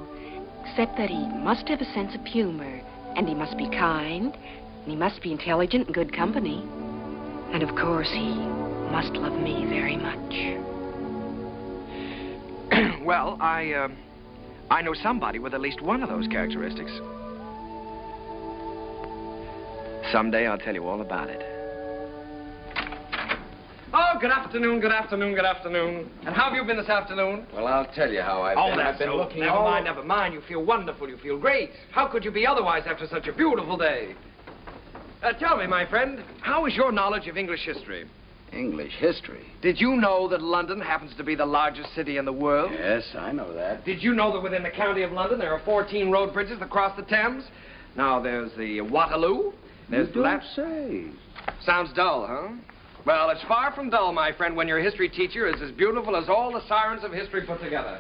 R: Except that he must have a sense of humor, and he must be kind, and he must be intelligent and good company. And of course, he must love me very much.
J: Well, I know somebody with at least one of those characteristics. Someday I'll tell you all about it.
S: Oh, good afternoon, good afternoon, good afternoon. And how have you been this afternoon?
I: Well, I'll tell you how I've been. I've been looking
S: Never mind, never mind. You feel wonderful. You feel great. How could you be otherwise after such a beautiful day? Tell me, my friend, how is your knowledge of English history?
I: English history?
S: Did you know that London happens to be the largest city in the world?
I: Yes, I know that.
S: Did you know that within the county of London there are 14 road bridges that cross the Thames? Now, there's the Waterloo. There's
I: You don't say.
S: Sounds dull, huh? Well, it's far from dull, my friend, when your history teacher is as beautiful as all the sirens of history put together.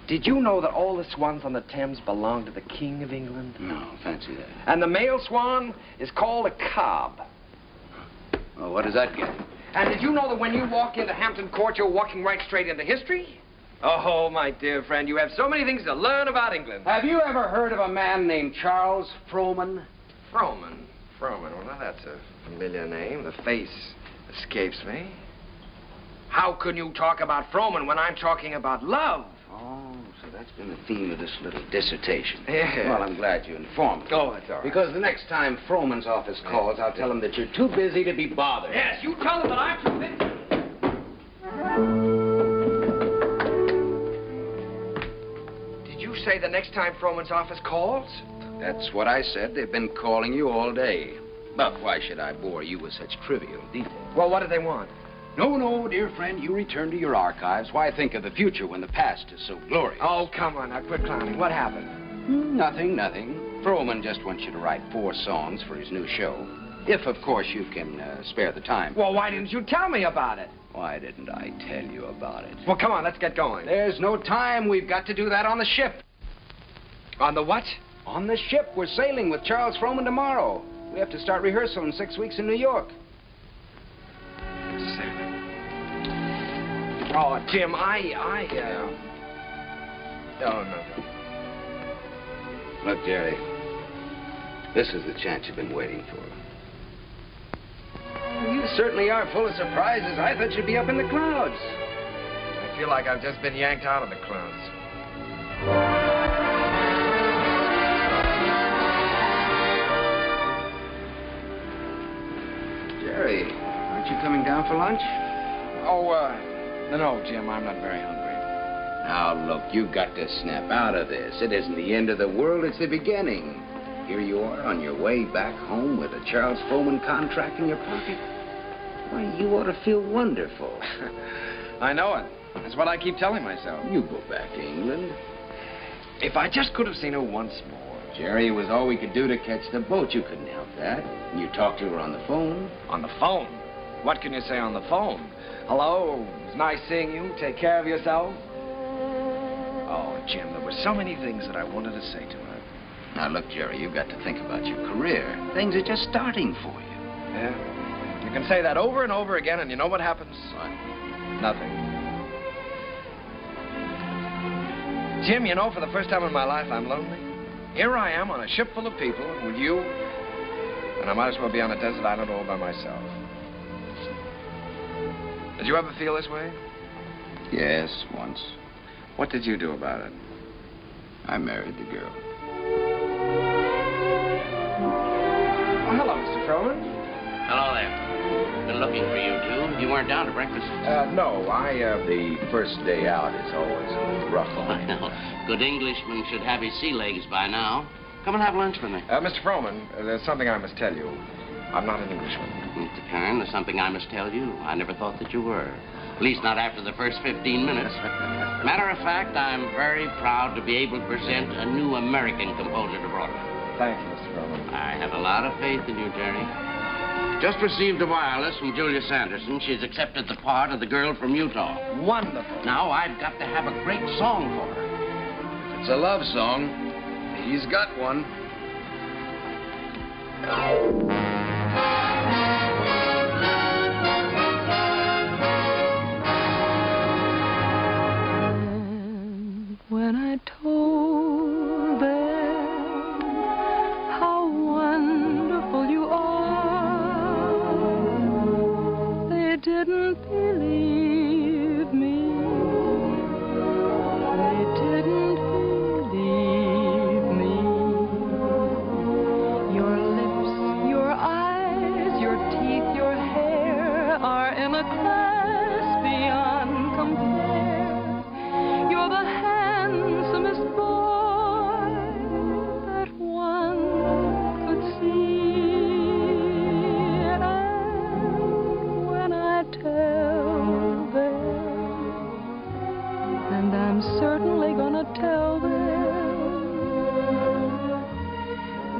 S: Did you know that all the swans on the Thames belong to the King of England?
I: No, fancy that.
S: And the male swan is called a cob.
I: Well, what does that get?
S: And did you know that when you walk into Hampton Court, you're walking right straight into history? Oh, my dear friend, you have so many things to learn about England.
I: Have you ever heard of a man named Charles Frohman?
S: Frohman? Well, now that's a familiar name. The face escapes me. How can you talk about Frohman when I'm talking about love?
I: Oh, so that's been the theme of this little dissertation.
S: Yeah.
I: Well, I'm glad you informed me.
S: Oh, that's all right.
I: Because the next time Frohman's office calls, I'll tell him that you're too busy to be bothered.
S: Yes, you tell them that I'm too busy. Did you say the next time Frohman's office calls?
I: That's what I said. They've been calling you all day. But why should I bore you with such trivial details?
S: Well, what do they want?
I: No, dear friend, you return to your archives. Why think of the future when the past is so glorious?
S: Oh, come on, now quit clowning. What happened?
I: Nothing. Frohman just wants you to write 4 songs for his new show. If, of course, you can spare the time.
S: Well, why didn't you tell me about it?
I: Why didn't I tell you about it?
S: Well, come on, let's get going.
I: There's no time. We've got to do that on the ship.
S: On the what?
I: On the ship. We're sailing with Charles Frohman tomorrow. We have to start rehearsal in 6 weeks in New York.
S: Oh, Jim, Oh, no.
I: Look, Jerry, this is the chance you've been waiting for. You certainly are full of surprises. I thought you'd be up in the clouds.
S: I feel like I've just been yanked out of the clouds.
I: Jerry, aren't you coming down for lunch?
S: Oh, no, Jim, I'm not very hungry.
I: Now, look, you've got to snap out of this. It isn't the end of the world, it's the beginning. Here you are on your way back home with a Charles Frohman contract in your pocket. Why, you ought to feel wonderful.
S: I know it. That's what I keep telling myself.
I: You go back to England.
S: If I just could have seen her once more.
I: Jerry, it was all we could do to catch the boat. You couldn't help that. And you talked to her on the phone.
S: On the phone? What can you say on the phone? Hello, it was nice seeing you. Take care of yourself. Oh, Jim, there were so many things that I wanted to say to her.
I: Now, look, Jerry, you've got to think about your career. Things are just starting for you.
S: Yeah? You can say that over and over again, and you know what happens?
I: What?
S: Nothing. Jim, you know, for the first time in my life, I'm lonely.
J: Here I am on a ship full of people with you, and I might as well be on a desert island all by myself. Did you ever feel this way?
I: Yes, once.
J: What did you do about it?
I: I married the girl.
J: Oh, hello, Mr. Froman.
N: Hello there. Been looking for you two. You weren't down to breakfast.
I: No, the first day out is always a little rough on
N: I know. Good Englishman should have his sea legs by now. Come and have lunch with me.
J: Mr. Froman, there's something I must tell you. I'm not an Englishman.
N: Mr. Kern, there's something I must tell you. I never thought that you were. At least not after the first 15 minutes. Matter of fact, I'm very proud to be able to present a new American composer to Broadway.
J: Thank you, Mr. Froman.
N: I have a lot of faith in you, Jerry. Just received a wireless from Julia Sanderson. She's accepted the part of the girl from Utah.
J: Wonderful.
N: Now I've got to have a great song for her.
I: If it's a love song, he's got one.
G: When I told them how wonderful you are, they didn't believe me. They didn't believe me. Your lips, your eyes, your teeth, your hair are in a class beyond compare. You're the handsomest boy that one could see. And when I tell them, and I'm certainly gonna tell them,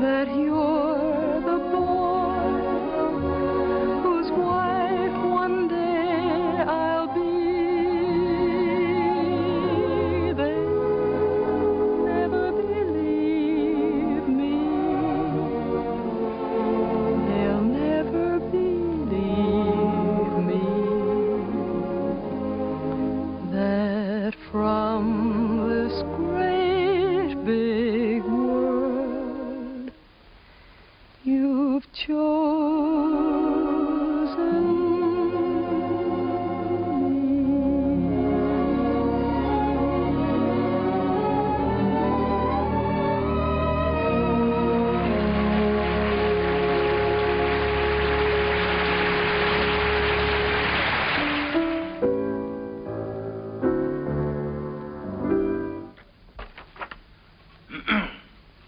G: that you're the boy whose wife one day I'll be, never believe me. They'll never believe me. That from this great big world you've chosen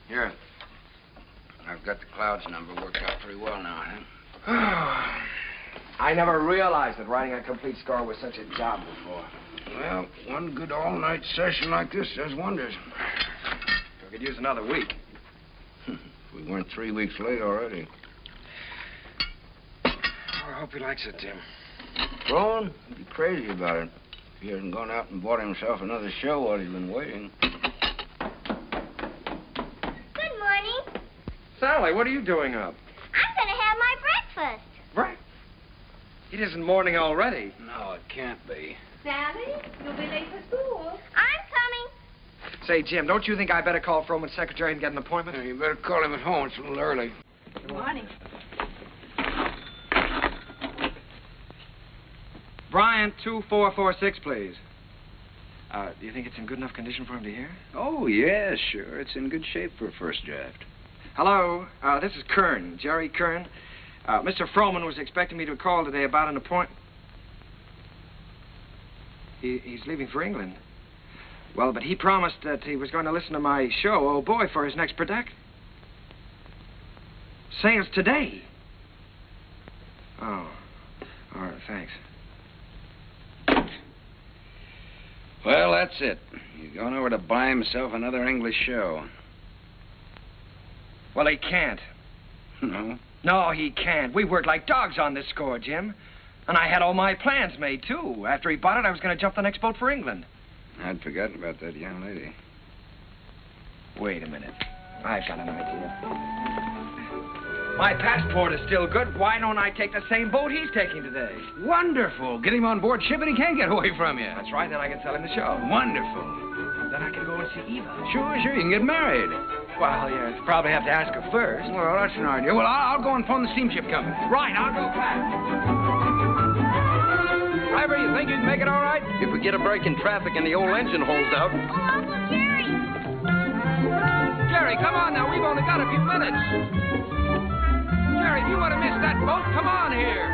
I: Here. I've got the Clouds number worked out pretty well now, huh?
J: I never realized that writing a complete score was such a job before.
I: Well, one good all-night session like this does wonders.
J: We could use another week.
I: We weren't 3 weeks late already.
J: Oh, I hope he likes it, Tim.
I: Rowan, he'd be crazy about it. If he hasn't gone out and bought himself another show while he's been waiting.
L: Good morning.
J: Sally, what are you doing up?
L: I'm going to have my breakfast.
J: Right. It isn't morning already.
I: No, it can't be.
E: Sally, you'll be late for school.
L: I'm coming.
J: Say, Jim, don't you think I better call Froman's secretary and get an appointment?
I: Yeah, you better call him at home. It's a little early.
E: Good morning.
J: Bryant, 2446, please. Do you think it's in good enough condition for him to hear?
I: Oh, yeah, sure. It's in good shape for a first draft.
J: Hello, this is Kern, Jerry Kern. Mr. Froman was expecting me to call today about an appointment. He's leaving for England. Well, but he promised that he was going to listen to my show, Oh Boy, for his next production. Say it's today. Oh, all right, thanks.
I: Well, that's it. He's going over to buy himself another English show.
J: Well, he can't.
I: No?
J: No, he can't. We worked like dogs on this score, Jim. And I had all my plans made, too. After he bought it, I was going to jump the next boat for England.
I: I'd forgotten about that young lady.
J: Wait a minute. I've got an idea. My passport is still good. Why don't I take the same boat he's taking today?
I: Wonderful. Get him on board ship and he can't get away from you.
J: That's right. Then I can sell him the show.
I: Wonderful.
J: Then I can go and see Eva.
I: Sure. You can get married.
J: Well, you probably have to ask her first.
I: Well, that's an idea. Well, I'll go and phone the steamship company.
J: Right, I'll go back. Driver, you think you can make it all right? If we get a break in traffic and the old engine holds out.
L: Oh, Uncle Jerry.
J: Jerry, come on now. We've only got a few minutes. Jerry, if you want to miss that boat, come on here.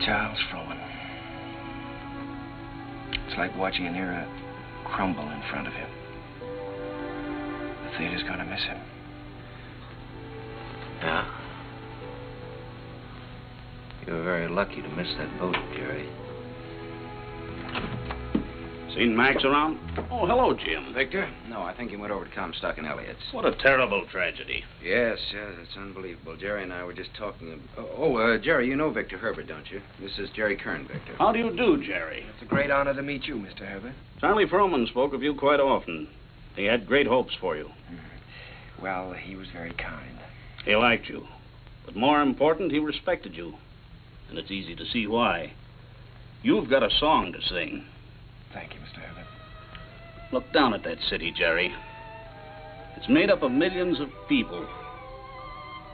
I: Charles Frohman. It's like watching an era crumble in front of him. The theater's gonna miss him.
N: Yeah? You were very lucky to miss that boat, Jerry.
C: Seen Max around? Oh, hello, Jim.
I: Victor? No, I think he went over to Comstock and Elliott's.
C: What a terrible tragedy.
I: Yes, it's unbelievable. Jerry and I were just talking. Jerry, you know Victor Herbert, don't you? This is Jerry Kern, Victor.
C: How do you do, Jerry?
I: It's a great honor to meet you, Mr. Herbert.
C: Charlie Frohman spoke of you quite often. He had great hopes for you.
I: Well, he was very kind.
C: He liked you. But more important, he respected you. And it's easy to see why. You've got a song to sing.
I: Thank you, Mr. Herbert.
C: Look down at that city, Jerry. It's made up of millions of people.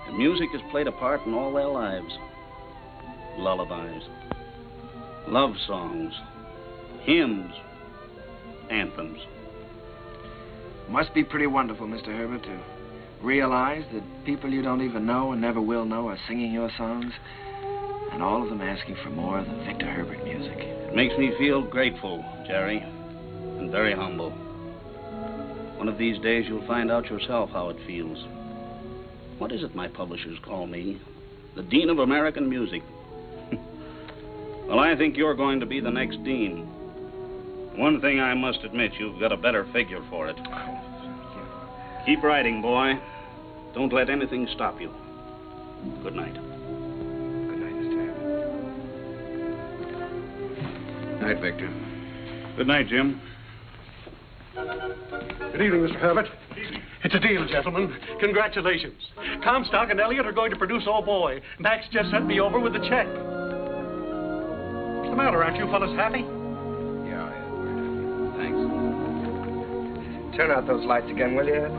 C: And music has played a part in all their lives. Lullabies, love songs, hymns, anthems.
I: Must be pretty wonderful, Mr. Herbert, to realize that people you don't even know and never will know are singing your songs, and all of them asking for more of the Victor Herbert music.
C: It makes me feel grateful, Jerry, and very humble. One of these days you'll find out yourself how it feels. What is it my publishers call me? The Dean of American Music. Well, I think you're going to be the next dean. One thing I must admit, you've got a better figure for it. Keep writing, boy. Don't let anything stop you. Good night.
I: Good night, Mr. Herbert. Night, Victor.
C: Good night, Jim.
T: Good evening, Mr. Herbert. It's a deal, gentlemen. Congratulations. Comstock and Elliott are going to produce Oh Boy. Max just sent me over with the check. What's the matter? Aren't you fellas happy?
I: Yeah. Thanks. Turn out those lights again, will you?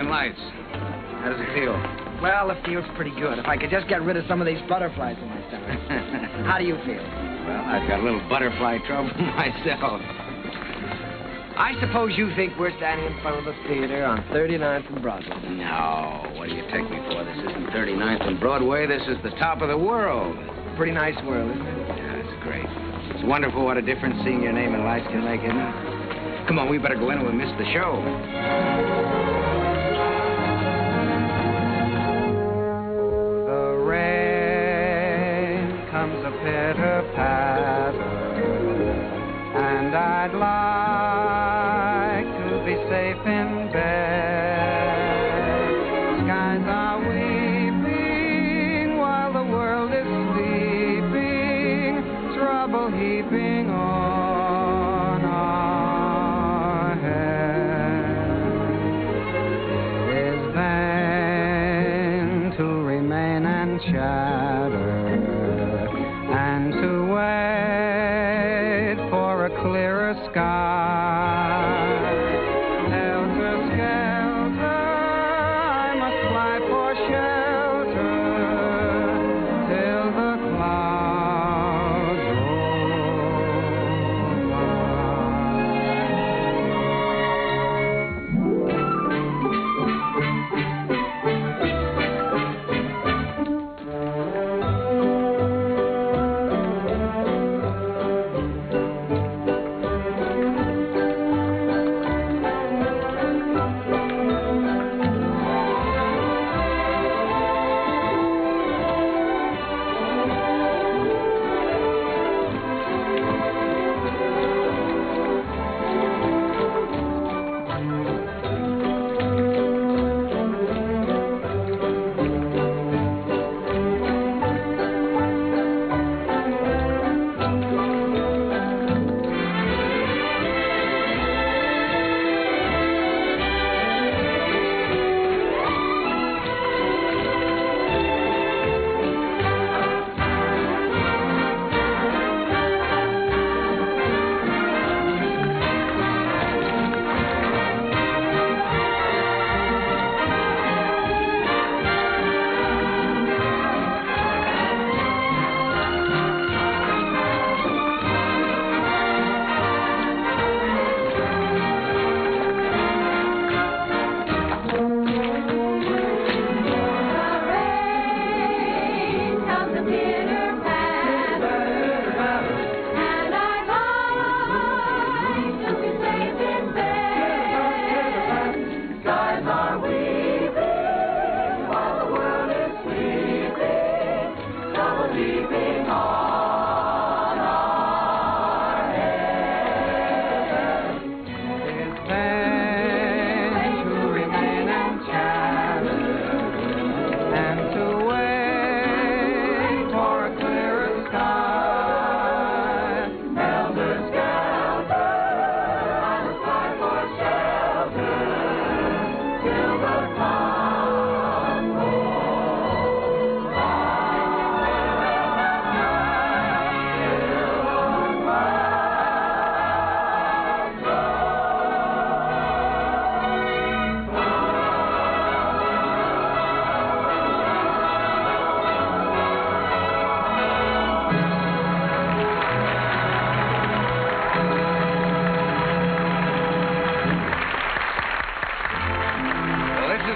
I: Lights. How does it feel?
J: Well, it feels pretty good. If I could just get rid of some of these butterflies in my stomach. How do you feel?
I: Well, I've got a little butterfly trouble myself.
J: I suppose you think we're standing in front of the theater on 39th and Broadway.
I: No, what do you take me for? This isn't 39th and Broadway. This is the top of the world.
J: Pretty nice world, isn't it?
I: Yeah, it's great. It's wonderful what a difference seeing your name in lights can make, isn't it? Come on, we better go in or we'll miss the show.
M: Comes a pitter-patter, and I'd like to be safe in bed. Skies are weeping while the world is sleeping, trouble heaping on our heads. It is vain to remain and chat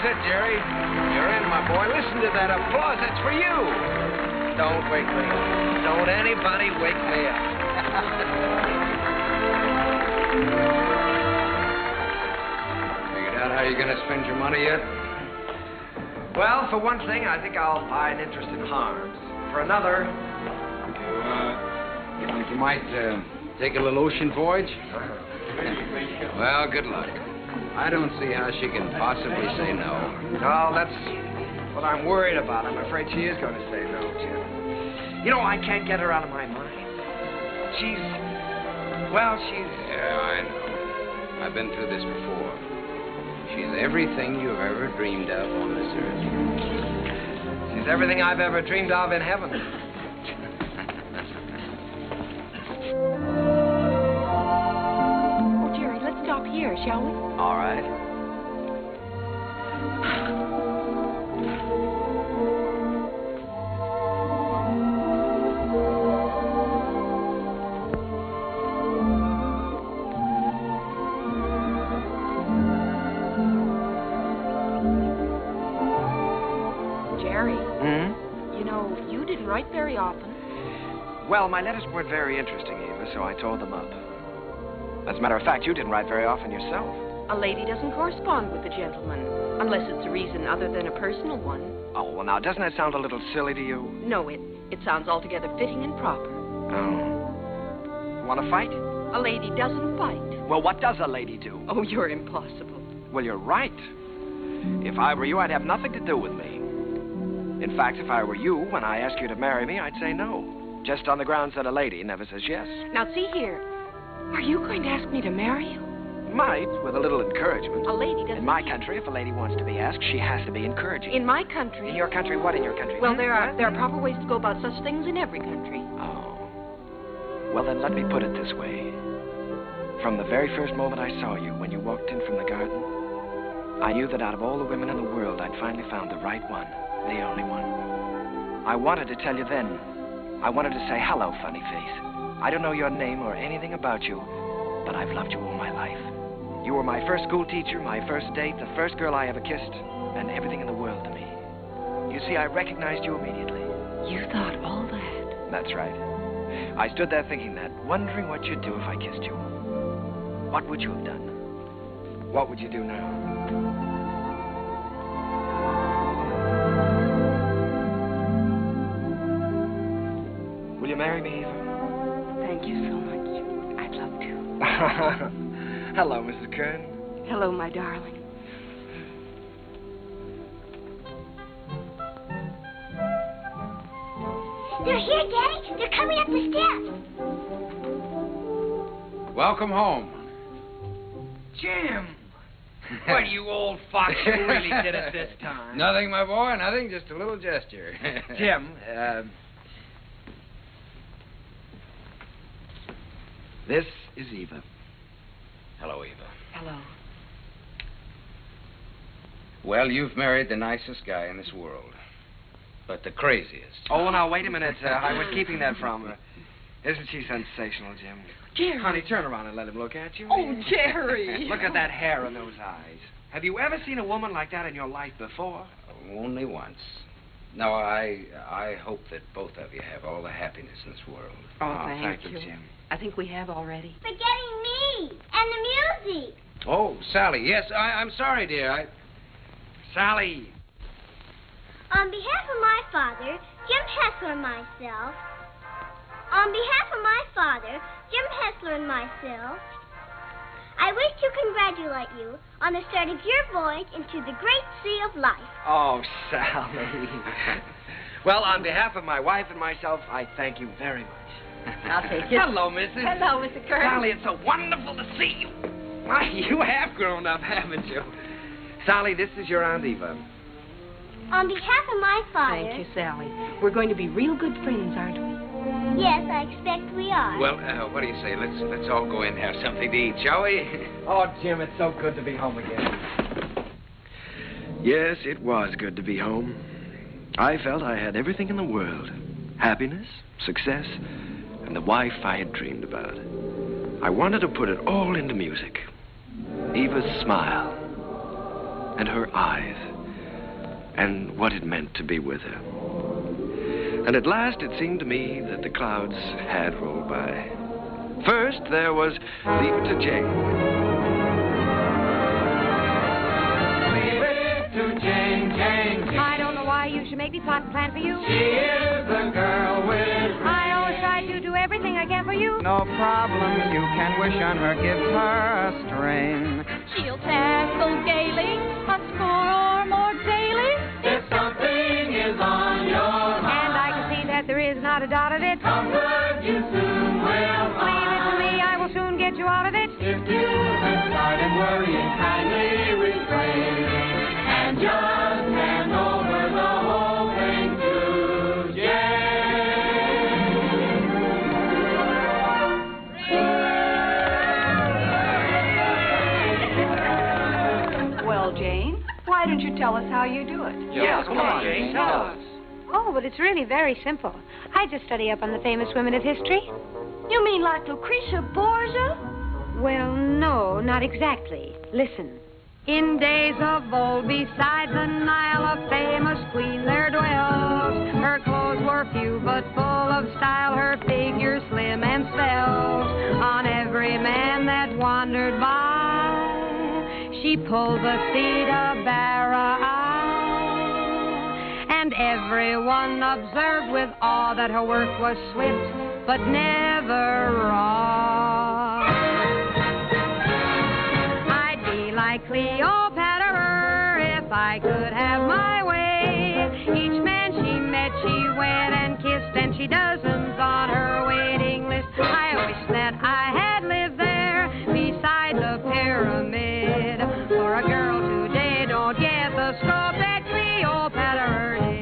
J: it, Jerry. You're in, my boy. Listen to that applause. That's for you. Don't wake me up. Don't anybody wake me up. Figured out how you're going to spend your money yet?
S: Well, for one thing, I think I'll buy an interest in Harms. For another...
I: You think you might take a little ocean voyage? Well, good luck. I don't see how she can possibly say no.
S: Oh, that's what I'm worried about. I'm afraid she is going to say no, Jim. You know, I can't get her out of my mind. She's...
I: Yeah, I know. I've been through this before. She's everything you've ever dreamed of on this earth.
S: She's everything I've ever dreamed of in heaven.
R: Oh, Jerry, let's stop here, shall we?
S: All right.
R: Write very often.
S: Well, my letters weren't very interesting, Eva, so I tore them up. As a matter of fact, you didn't write very often yourself.
R: A lady doesn't correspond with a gentleman, unless it's a reason other than a personal one.
S: Oh, well, now, doesn't that sound a little silly to you?
R: No, it sounds altogether fitting and proper.
S: Oh. You want to fight?
R: A lady doesn't fight.
S: Well, what does a lady do?
R: Oh, you're impossible.
S: Well, you're right. If I were you, I'd have nothing to do with me. In fact, if I were you, when I ask you to marry me, I'd say no. Just on the grounds that a lady never says yes.
R: Now, see here. Are you going to ask me to marry you?
S: Might, with a little encouragement.
R: A lady doesn't...
S: In my country, if a lady wants to be asked, she has to be encouraging.
R: In my country...
S: In your country? What in your country?
R: Well, there are proper ways to go about such things in every country.
S: Oh. Well, then let me put it this way. From the very first moment I saw you, when you walked in from the garden, I knew that out of all the women in the world, I'd finally found the right one. The only one. I wanted to tell you then. I wanted to say, hello, funny face. I don't know your name or anything about you, but I've loved you all my life. You were my first school teacher, my first date, the first girl I ever kissed, and everything in the world to me. You see, I recognized you immediately.
R: You thought all that?
S: That's right. I stood there thinking that, wondering what you'd do if I kissed you. What would you have done? What would you do now? Will you marry me, Eva?
R: Thank you so much. I'd love to.
S: Hello, Mrs. Kern.
R: Hello, my darling.
L: They're here, Daddy. They're coming up the steps.
I: Welcome home.
S: Jim! What, you old fox, you really did it this time.
I: Nothing, my boy, nothing, just a little gesture.
S: Jim, this is Eva.
I: Hello, Eva.
R: Hello.
I: Well, you've married the nicest guy in this world, but the craziest.
S: Oh, now, wait a minute. I was keeping that from her. Isn't she sensational, Jim?
R: Jerry.
S: Honey, turn around and let him look at you.
R: Oh, Jerry.
S: Look at that hair and those eyes. Have you ever seen a woman like that in your life before?
I: Only once. No, I hope that both of you have all the happiness in this world.
R: Oh, thank
S: you,
R: you,
S: Jim.
R: I think we have already.
L: Forgetting me and the music.
I: Oh, Sally, yes, I'm sorry, dear.
S: Sally.
L: On behalf of my father, Jim Hessler and myself. On behalf of my father, Jim Hessler and myself, I wish to congratulate you on the start of your voyage into the great sea of life.
S: Oh, Sally. Well, on behalf of my wife and myself, I thank you very much.
R: I'll take it.
S: Hello, Mrs.
R: Hello, Mr. Kern.
S: Sally, it's so wonderful to see you. Why, you have grown up, haven't you? Sally, this is your Aunt Eva.
L: On behalf of my father...
R: Thank you, Sally. We're going to be real good friends, aren't we?
L: Yes, I expect we are.
I: Well, what do you say? Let's all go in and have something to eat, shall we?
S: Oh, Jim, it's so good to be home again. Yes, it was good to be home. I felt I had everything in the world. Happiness, success, and the wife I had dreamed about. I wanted to put it all into music. Eva's smile, and her eyes,
J: and what it meant to be with her. And at last it seemed to me that the clouds had rolled by. First, there was Leave It to Jane.
B: Leave it to Jane, Jane, Jane.
U: I don't know why you should make me plot and plan for you.
B: She is the girl with...
U: I always try to do everything I can for you.
V: No problem you can wish on her, give her a string.
G: She'll tackle gaily, a score or more daily.
B: If something is on your mind,
U: and I can see that there is not a dot of it.
B: comfort you soon will find.
U: Leave it to me, I will soon get you out of it.
B: If you have started worrying, kindly refrain and just hand over the whole thing to
U: Jane.
W: Well, Jane, why don't you tell us how you do it?
J: Yeah, come on, Jane, tell us.
U: Oh, but it's really very simple. I just study up on the famous women of history.
H: You mean like Lucretia Borgia?
U: Well, no, not exactly. Listen. In days of old, beside the Nile, a famous queen there dwelt. Her clothes were few, but full of style, her figure slim and svelte. On every man that wandered by, she pulled the seat of Bara. And everyone observed with awe that her work was swift, but never raw. I'd be like Cleopatra if I could have my way. Each man she met, she wed and kissed, and she dozens on her waiting list. I wish that I had lived there beside the pyramid. For a girl today don't get the scope that Cleopatra did.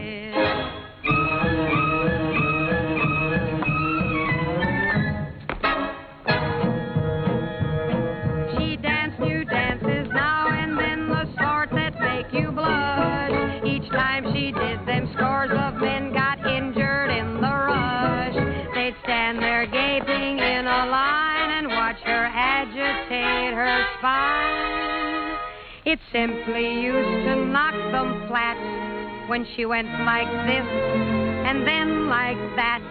U: She danced new dances now and then, the sort that make you blush. Each time she did them, scores of men got injured in the rush. They'd stand there gaping in a line and watch her agitate her spine. It simply used to knock them flat when she went like this and then like that.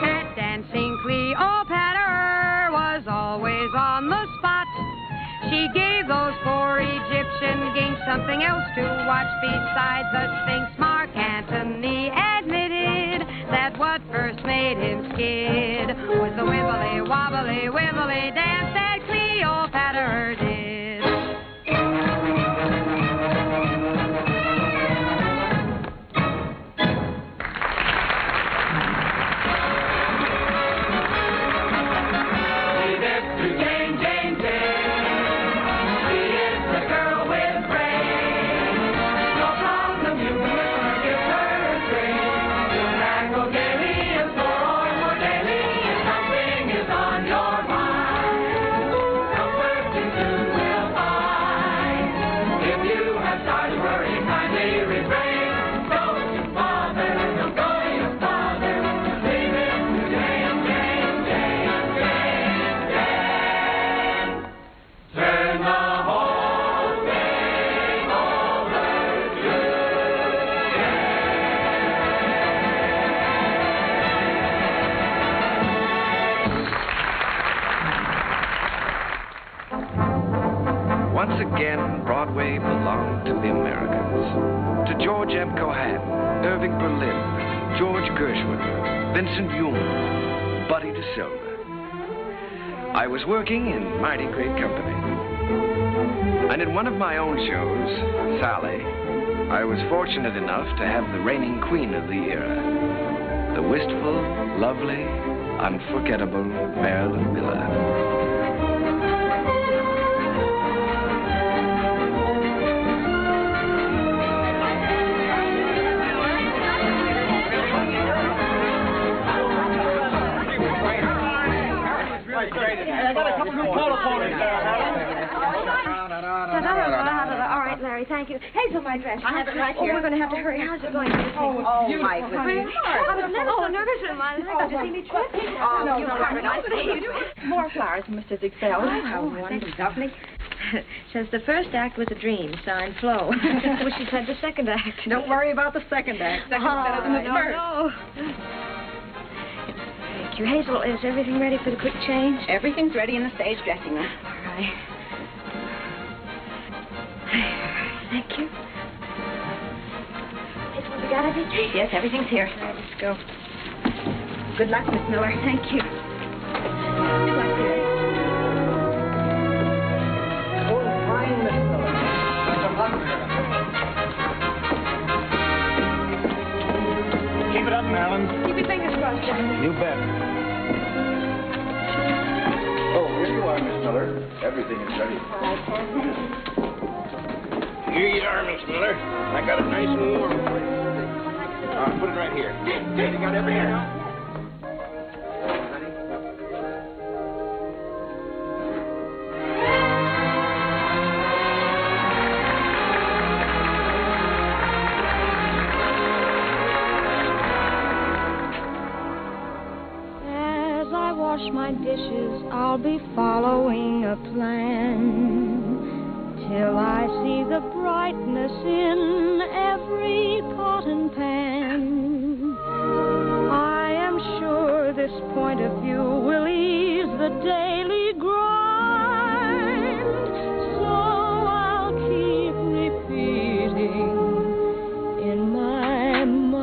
U: At dancing, Cleopatra was always on the spot. She gave those poor Egyptian kings something else to watch besides the Sphinx. Mark Antony admitted that what first made him skid was the wibbly wobbly wibbly dance that Cleopatra did.
J: Once again, Broadway belonged to the Americans. To George M. Cohan, Irving Berlin, George Gershwin, Vincent Yoon, Buddy DeSilva. I was working in mighty great company. And in one of my own shows, Sally, I was fortunate enough to have the reigning queen of the era, the wistful, lovely, unforgettable Marilyn Miller.
B: I got a couple new porta-potties there.
U: All right, Larry, thank you. Hazel, my dress.
H: I have it right here.
U: Oh, we're going to have to hurry. How's it going?
H: My goodness.
U: I was never so nervous in my life. Did you see me trip?
H: No, you are nice.
W: More flowers, Mr. Ziegfeld.
U: Oh, how wonderful.
E: Says the first act was a dream, signed Flo. Wish she'd had the second act.
A: Don't worry about the second act. Second's better than the first.
E: No. Thank you. Hazel, is everything ready for the quick change?
A: Everything's ready in the stage dressing room.
E: All right. Thank you. Hazel, we got everything?
A: Yes, everything's here.
E: All right, let's go.
A: Good luck, Miss Miller.
E: Thank you.
M: Fine, Miss Miller. That's a lot better.
T: Keep it up, Marilyn.
E: Keep your fingers crossed, Johnny.
T: You bet.
D: Oh, here you are, Miss Miller. Everything is ready.
E: All right, Sam.
D: Here you are, Miss Miller. I got it nice and warm for you. Put it right here. You got everything else?
U: Wash my dishes, I'll be following a plan till I see the brightness in every pot and pan. I am sure this point of view will ease the daily grind, so I'll keep repeating in my mind.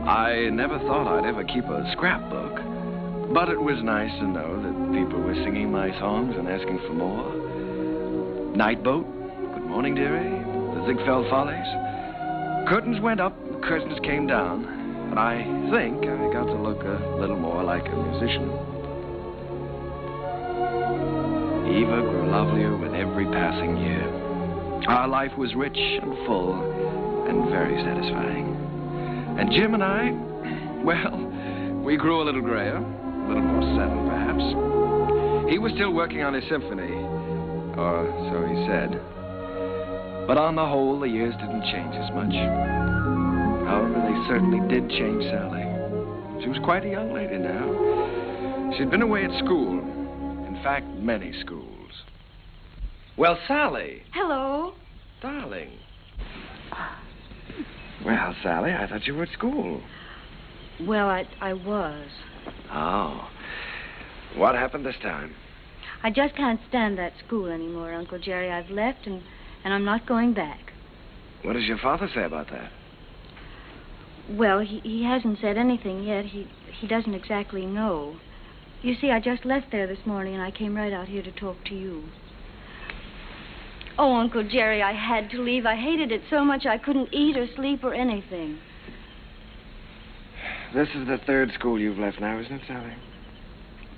J: I never thought I'd ever keep a scrapbook, but it was nice to know that people were singing my songs and asking for more. Night Boat, Good Morning Dearie, The Ziegfeld Follies. Curtains went up, curtains came down, and I think I got to look a little more like a musician. Eva grew lovelier with every passing year. Our life was rich and full and very satisfying. And Jim and I, well, we grew a little grayer, a little more settled, perhaps. He was still working on his symphony, Or so he said. But on the whole, the years didn't change as much. However, they certainly did change Sally. She was quite a young lady now. She'd been away at school. In fact, many schools. Well, Sally.
R: Hello.
J: Darling. Well, Sally, I thought you were at school.
R: Well, I was.
J: Oh. What happened this time?
R: I just can't stand that school anymore, Uncle Jerry. I've left, and I'm not going back.
J: What does your father say about that?
R: Well, he hasn't said anything yet. He doesn't exactly know. You see, I just left there this morning, and I came right out here to talk to you. Oh, Uncle Jerry, I had to leave. I hated it so much I couldn't eat or sleep or anything.
J: This is the third school you've left now, isn't it, Sally?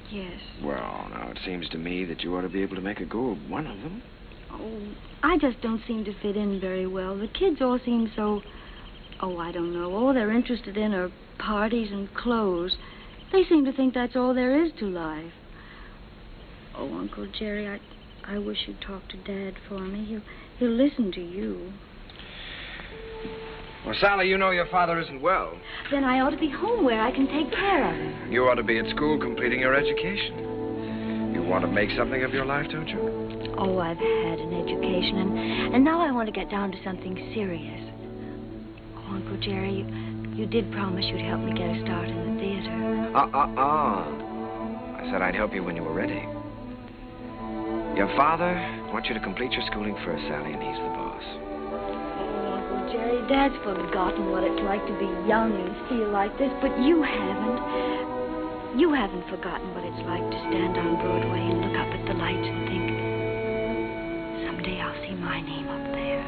R: Yes.
J: Well, now, it seems to me that you ought to be able to make a go of one of them.
R: Oh, I just don't seem to fit in very well. The kids all seem so... Oh, I don't know. All they're interested in are parties and clothes. They seem to think that's all there is to life. Oh, Uncle Jerry, I wish you'd talk to Dad for me. He'll listen to you.
J: Well, Sally, you know your father isn't well.
R: Then I ought to be home where I can take care of him.
J: You ought to be at school completing your education. You want to make something of your life, don't you?
R: Oh, I've had an education, and now I want to get down to something serious. Oh, Uncle Jerry, you did promise you'd help me get a start in the theater.
J: I said I'd help you when you were ready. Your father wants you to complete your schooling first, Sally, and he's the boss.
R: Oh, Uncle Jerry, Dad's forgotten what it's like to be young and feel like this, but you haven't. You haven't forgotten what it's like to stand on Broadway and look up at the lights and think, someday I'll see my name up there.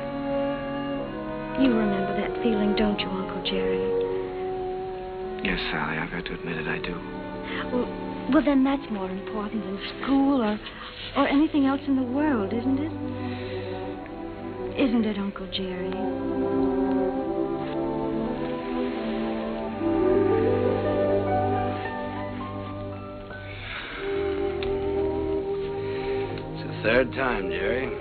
R: You remember that feeling, don't you, Uncle Jerry?
J: Yes, Sally, I've got to admit it, I do.
R: Well, then that's more important than school or anything else in the world, isn't it? Isn't it, Uncle Jerry?
I: It's the third time, Jerry.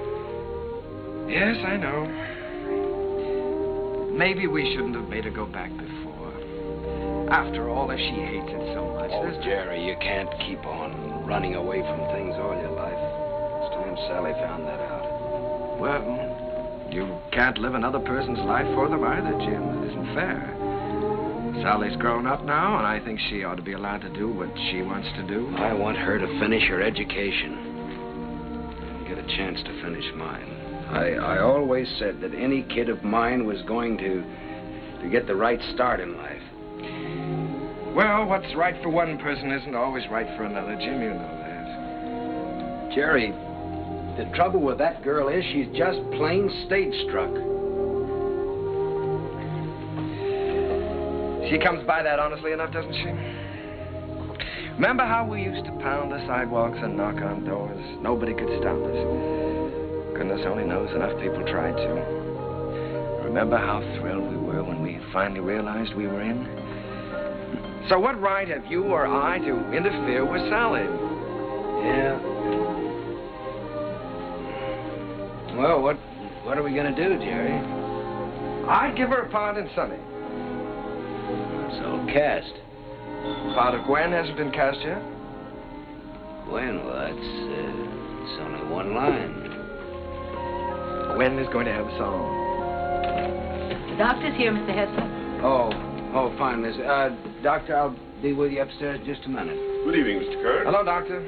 J: Yes, I know. Maybe we shouldn't have made her go back before. After all, if she hates it so much...
I: Oh, Jerry, you can't keep on running away from things all your life. It's time Sally found that out.
J: Well, you can't live another person's life for them either, Jim. It isn't fair. Sally's grown up now, and I think she ought to be allowed to do what she wants to do.
I: I want her to finish her education and get a chance to finish mine. I always said that any kid of mine was going to get the right start in life.
J: Well, what's right for one person isn't always right for another, Jim. You know that.
I: Jerry, the trouble with that girl is she's just plain stage-struck.
J: She comes by that honestly enough, doesn't she? Remember how we used to pound the sidewalks and knock on doors? Nobody could stop us. Goodness only knows enough people tried to. Remember how thrilled we were when we finally realized we were in? So what right have you or I to interfere with Sally?
I: Yeah. Well, what are we going to do, Jerry?
J: I'd give her a part in Sunny.
I: So cast.
J: Part of Gwen hasn't been cast yet?
I: Gwen, well, it's only one line.
J: Gwen is going to have a song.
K: The doctor's here, Mr. Hester.
I: Oh, fine, Miss. Doctor, I'll be with you upstairs in just a minute.
D: Good evening, Mr. Kern.
J: Hello, Doctor.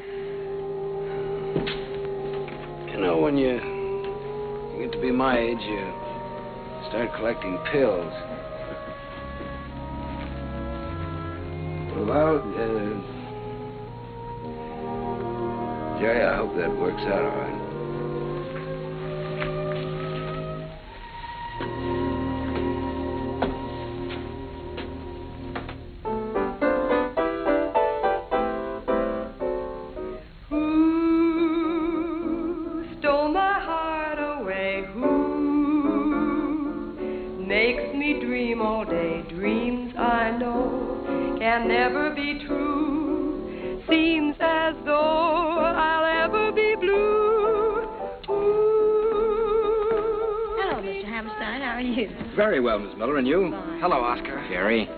I: You know, when you get to be my age, you start collecting pills. Well, Jerry, I hope that works out all right.
U: Never be true. Seems as though I'll ever be blue.
D: Very well, Miss Miller, and you?
J: Hello, Oscar.
D: Jerry.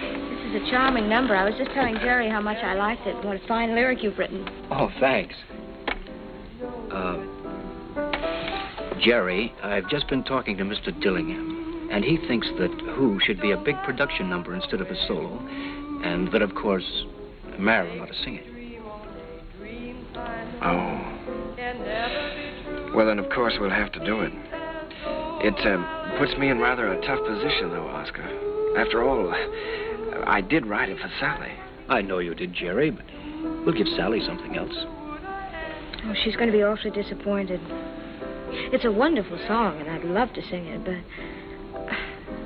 E: This is a charming number. I was just telling Jerry how much I liked it. What a fine lyric you've written.
D: Oh, thanks. Jerry, I've just been talking to Mr. Dillingham, and he thinks that Who should be a big production number instead of a solo, and that, of course, Marilyn ought to sing it.
J: Oh. Well, then, of course, we'll have to do it. It puts me in rather a tough position, though, Oscar. After all, I did write it for Sally.
D: I know you did, Jerry, but we'll give Sally something else.
E: Oh, she's going to be awfully disappointed. It's a wonderful song, and I'd love to sing it, but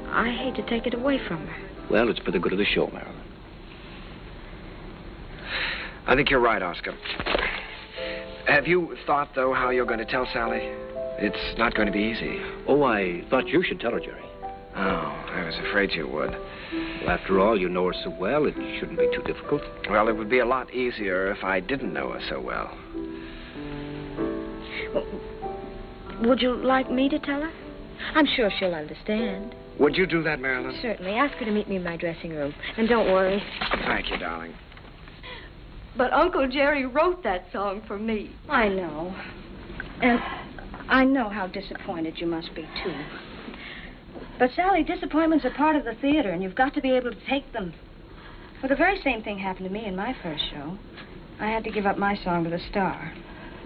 E: I hate to take it away from her.
D: Well, it's for the good of the show, Marilyn.
J: I think you're right, Oscar. Have you thought, though, how you're going to tell Sally? It's not going to be easy.
D: Oh, I thought you should tell her, Jerry.
J: Oh, I was afraid you would.
D: Well, after all, you know her so well, it shouldn't be too difficult.
J: Well, it would be a lot easier if I didn't know her so well.
E: Would you like me to tell her? I'm sure she'll understand.
J: Would you do that, Marilyn?
E: Certainly. Ask her to meet me in my dressing room. And don't worry.
J: Thank you, darling.
W: But Uncle Jerry wrote that song for me.
A: I know. And I know how disappointed you must be, too. But, Sally, disappointments are part of the theater, and you've got to be able to take them. Well, the very same thing happened to me in my first show. I had to give up my song to the star.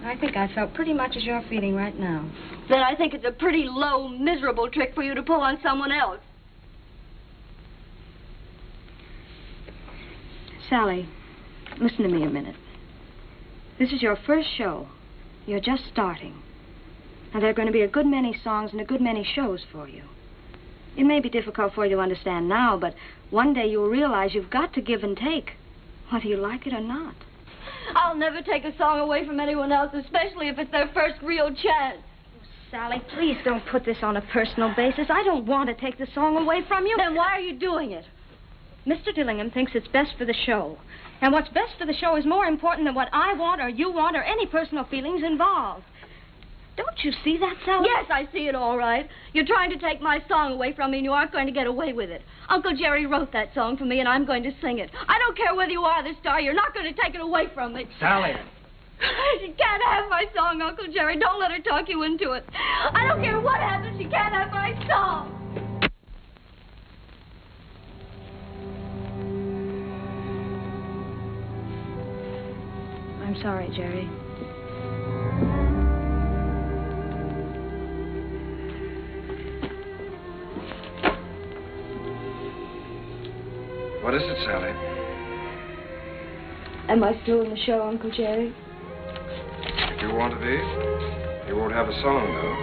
A: I think I felt pretty much as you're feeling right now.
W: Then I think it's a pretty low, miserable trick for you to pull on someone else.
A: Sally, listen to me a minute. This is your first show. You're just starting. Now, there are going to be a good many songs and a good many shows for you. It may be difficult for you to understand now, but one day you'll realize you've got to give and take, whether you like it or not.
W: I'll never take a song away from anyone else, especially if it's their first real chance.
A: Sally, please don't put this on a personal basis. I don't want to take the song away from you.
W: Then why are you doing it?
A: Mr. Dillingham thinks it's best for the show. And what's best for the show is more important than what I want or you want or any personal feelings involved. Don't you see that, Sally?
W: Yes, I see it all right. You're trying to take my song away from me, and you aren't going to get away with it. Uncle Jerry wrote that song for me, and I'm going to sing it. I don't care whether you are the star. You're not going to take it away from me.
D: Sally.
W: She can't have my song, Uncle Jerry. Don't let her talk you into it. I don't care what happens. She can't have my song.
A: I'm sorry, Jerry.
J: What is it, Sally?
A: Am I still in the show, Uncle Jerry?
J: If you want to be. You won't have a song, though.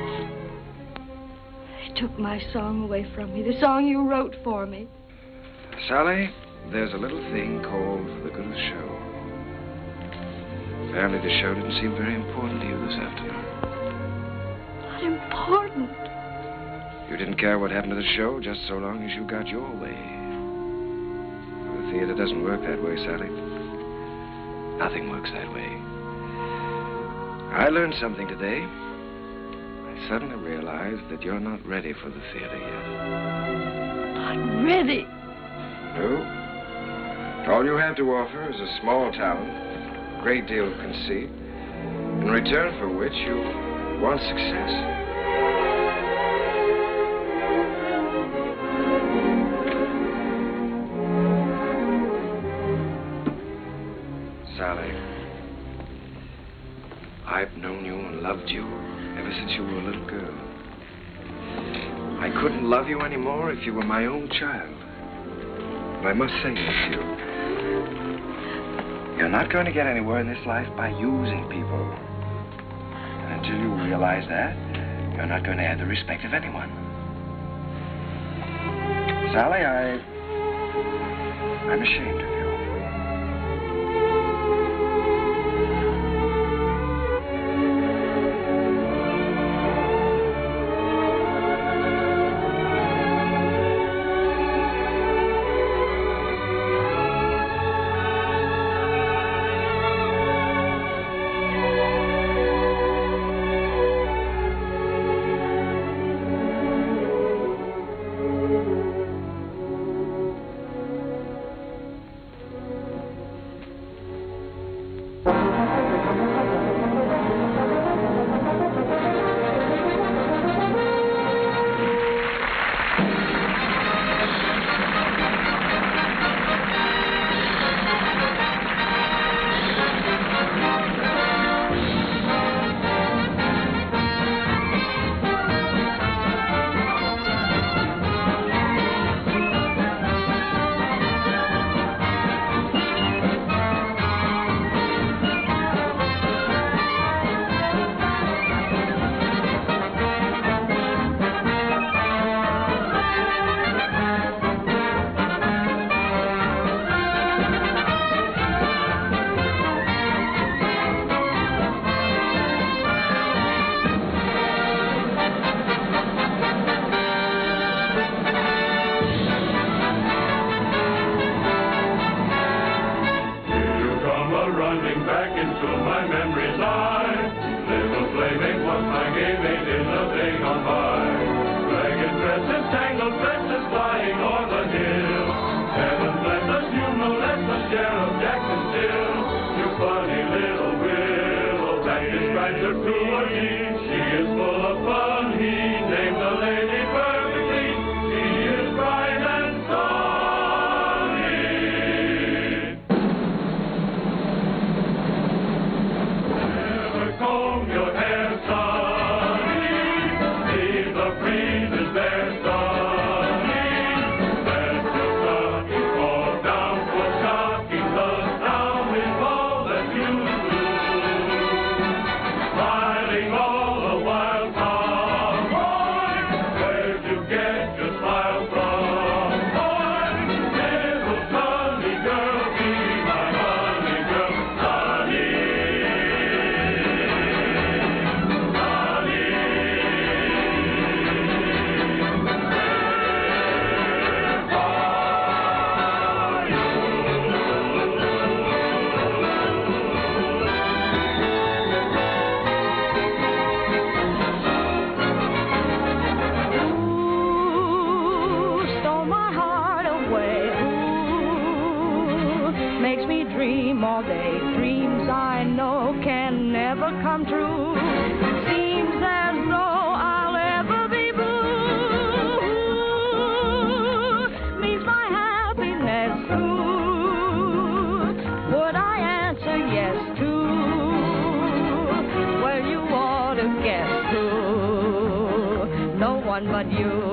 W: They took my song away from me, the song you wrote for me.
J: Sally, there's a little thing called the good of the show. Apparently the show didn't seem very important to you this afternoon.
W: Not important?
J: You didn't care what happened to the show just so long as you got your way. The theater doesn't work that way, Sally. Nothing works that way. I learned something today. I suddenly realized that you're not ready for the theater yet.
W: Not ready?
J: No. All you have to offer is a small talent, a great deal of conceit, in return for which you want success. Sally, I've known you and loved you ever since you were a little girl. I couldn't love you anymore if you were my own child. But I must say this to you. You're not going to get anywhere in this life by using people. And until you realize that, you're not going to have the respect of anyone. Sally, I'm ashamed of you.
B: back into my memory's eye. Little playmate was my game mate in the day gone by. Ragged dresses, tangled tresses flying o'er the hill. Heaven bless us, you no less the Sheriff Jackson still. You funny little willow that describes her to a T. She is full of fun, he named the lady perfectly. She is bright and sunny. Never comb your hair, sonny. Leave the breezes there, sonny. Let your stockings fall down for stockings. The sound is all that you do. Smiling all the while, cowboy. Where'd you get your smile from, boy? Little sunny girl, be my honey girl, sunny.
U: Stole my heart away. Ooh, makes me dream all day. Dreams I know can never come true. Seems as though I'll ever be blue. Means my happiness too. Would I answer yes to? Well, you ought to guess who. No one but you.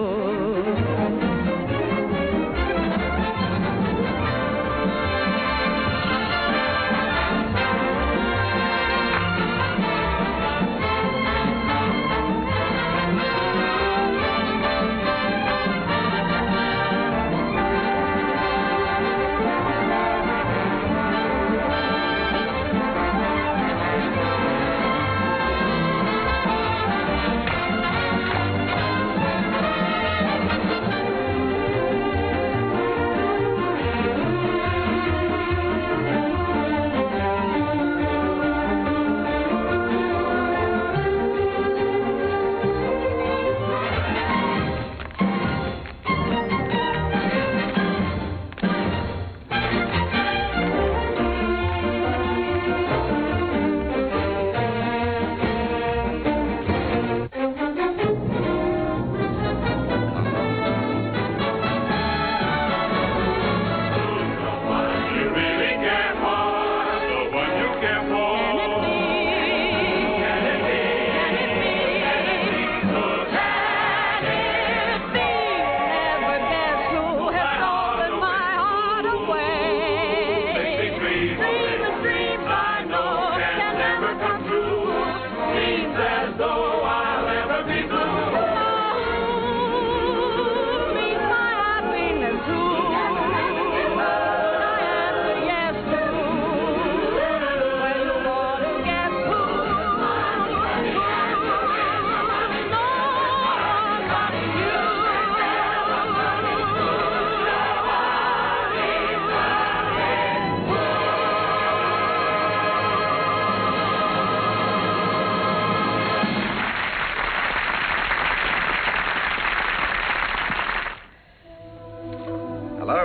J: Hello?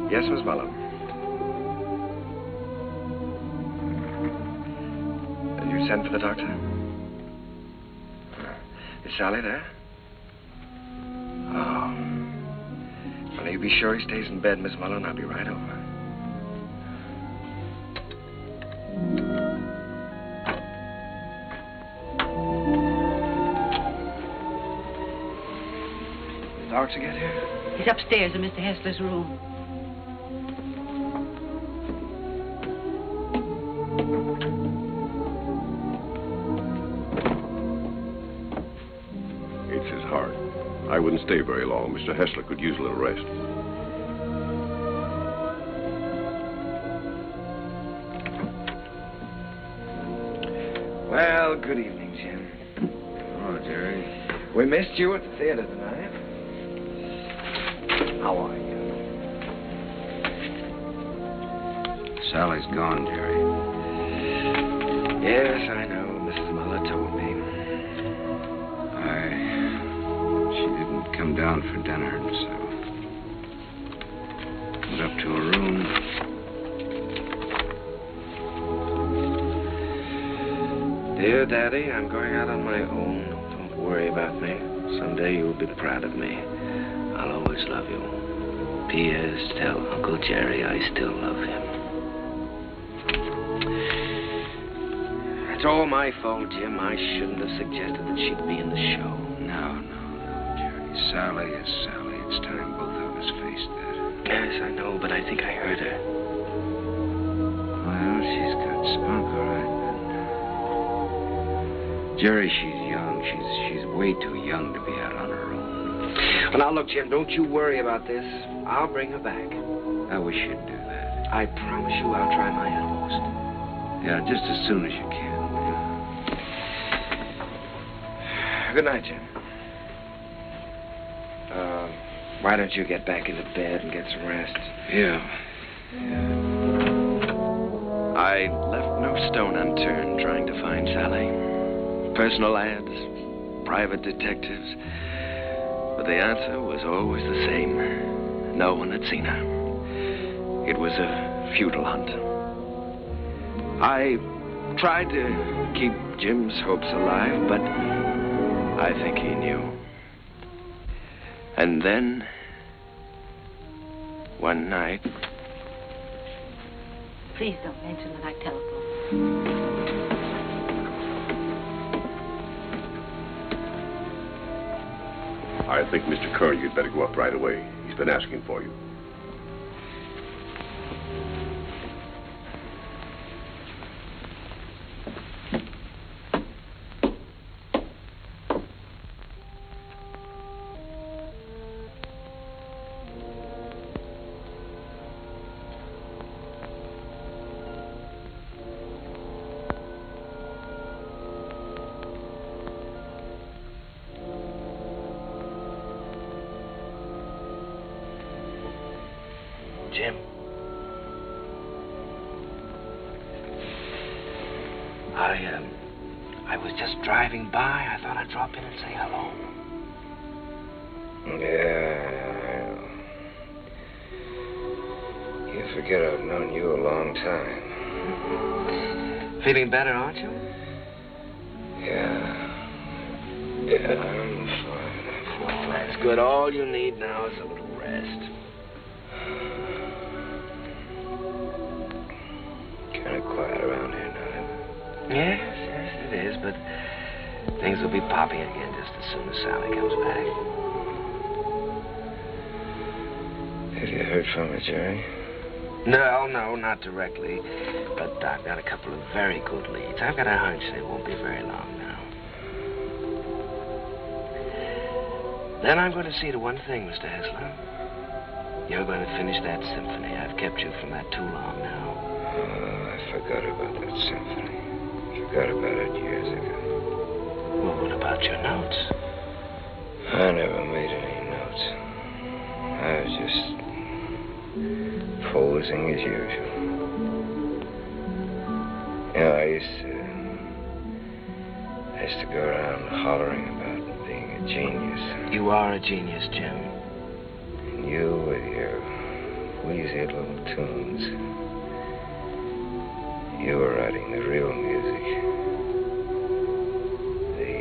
J: Yes, Miss Mullen. Did you send for the doctor? Is Sally there? Oh. Well, you be sure he stays in bed, Miss Mullen. I'll be right over. Did the doctor get here?
K: He's upstairs in Mr. Hessler's room.
F: It's his heart. I wouldn't stay very long. Mr. Hessler could use a little rest.
J: Well, good evening, Jim. Oh, Jerry. We missed you at the theater tonight. How are you?
I: Sally's gone, Jerry.
J: Yes, I know. Mrs. Muller told me.
I: She didn't come down for dinner, and so went up to her room.
J: Dear Daddy, I'm going out on my own. Don't worry about me. Someday you'll be proud of me. I'll always love you. P.S. Tell Uncle Jerry I still love him. It's all my fault, Jim. I shouldn't have suggested that she'd be in the show.
I: No, Jerry. Sally is Sally. It's time both of us faced that.
J: Yes, I know, but I think I heard her.
I: Well, she's got spunk, all right. Jerry, she's young. She's way too young to be out on her own.
J: Well, now, look, Jim, don't you worry about this. I'll bring her back.
I: I wish you'd do that.
J: I promise you I'll try my utmost.
I: Yeah, just as soon as you can.
J: Good night, Jim. Why don't you get back into bed and get some rest?
I: Yeah.
J: I left no stone unturned trying to find Sally. Personal ads, private detectives. But the answer was always the same. No one had seen her. It was a futile hunt. I tried to keep Jim's hopes alive, but I think he knew. And then, one night...
K: Please don't mention that I telephoned.
F: I think, Mr. Kern, you'd better go up right away. He's been asking for you.
J: Jim. I was just driving by. I thought I'd drop in and say hello.
I: Yeah. You forget I've known you a long time.
J: Feeling better, aren't you?
I: Yeah, I'm fine.
J: Well, that's good. All you need now is a little rest.
I: Kind of quiet around here now.
J: Yes, it is, but things will be popping again just as soon as Sally comes back.
I: Have you heard from her, Jerry?
J: No, not directly. But I've got a couple of very good leads. I've got a hunch they won't be very long now. Then I'm going to see to one thing, Mr. Hessler. You're going to finish that symphony. I've kept you from that too long now.
I: Oh, I forgot about that symphony. Forgot about it years ago.
J: Well, what about your notes?
I: I never made any notes. I was just posing as usual. You know, I used to go around hollering about being a genius.
J: You are a genius, Jim.
I: And you with your wheezy little tunes. You were writing the real music. The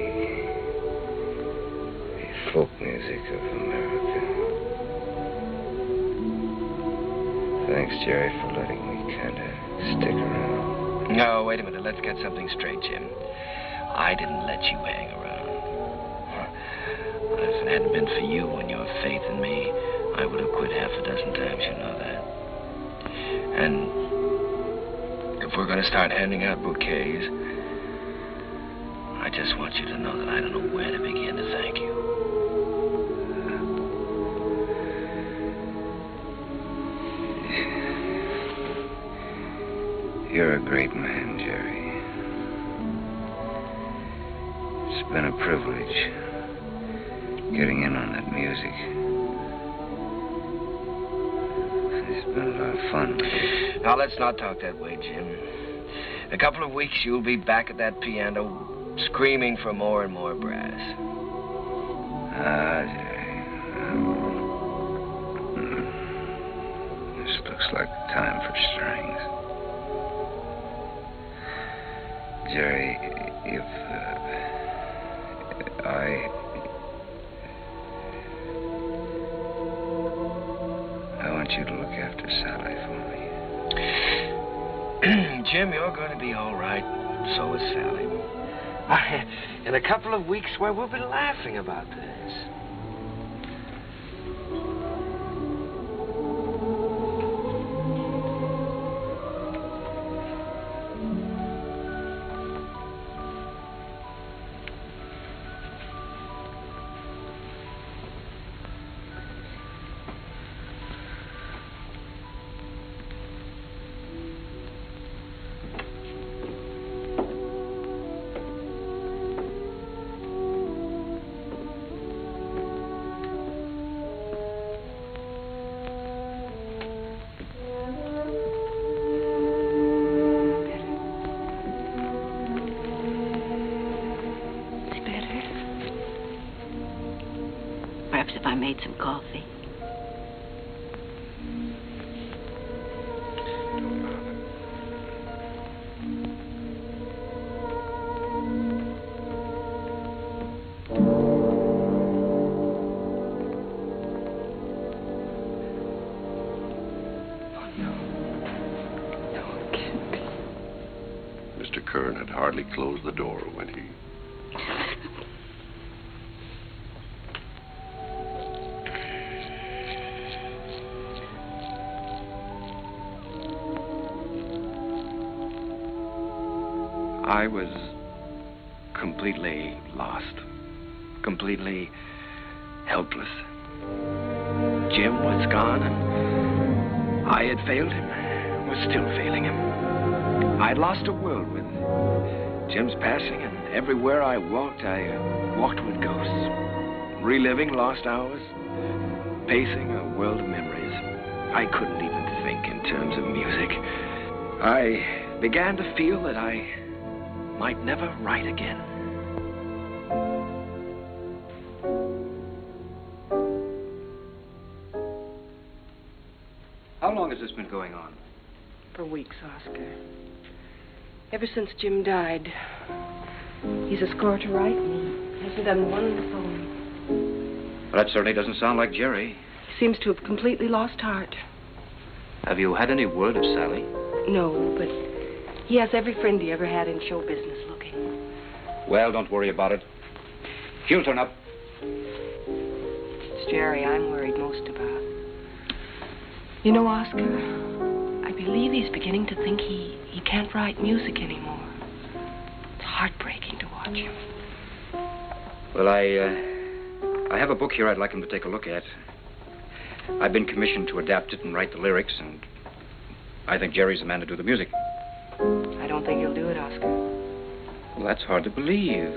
I: folk music of America. Thanks, Jerry, for letting me kind of stick around.
J: No, wait a minute. Let's get something straight, Jim. I didn't let you hang around. If it hadn't been for you and your faith in me, I would have quit half a dozen times, you know that. And if we're going to start handing out bouquets, I just want you to know that I don't know where to begin to thank you.
I: You're a great man, Jerry. It's been a privilege getting in on that music. It's been a lot of fun.
J: Now, let's not talk that way, Jim. In a couple of weeks, you'll be back at that piano, screaming for more and more brass.
I: This looks like the time for strings. Jerry, if I want you to look after Sally for me.
J: Jim, you're going to be all right. So is Sally. In a couple of weeks, why, we'll be laughing about this.
K: Perhaps if I made some coffee.
F: Mr. Kern had hardly closed the door when he...
J: I was completely lost, completely helpless. Jim was gone, and I had failed him, was still failing him. I'd lost a world with Jim's passing, and everywhere I walked with ghosts, reliving lost hours, pacing a world of memories. I couldn't even think in terms of music. I began to feel that I might never write again.
D: How long has this been going on?
R: For weeks, Oscar. Ever since Jim died. He's a score to write me. Hasn't done one poem.
D: Well, that certainly doesn't sound like Jerry.
R: He seems to have completely lost heart.
D: Have you had any word of Sally?
R: No, but he has every friend he ever had in show business looking.
D: Well, don't worry about it. He'll turn up.
R: It's Jerry I'm worried most about. You know, Oscar, I believe he's beginning to think he can't write music anymore. It's heartbreaking to watch him.
D: Well, I have a book here I'd like him to take a look at. I've been commissioned to adapt it and write the lyrics, and I think Jerry's the man to do the music.
R: I don't think he'll do it, Oscar.
D: Well, that's hard to believe.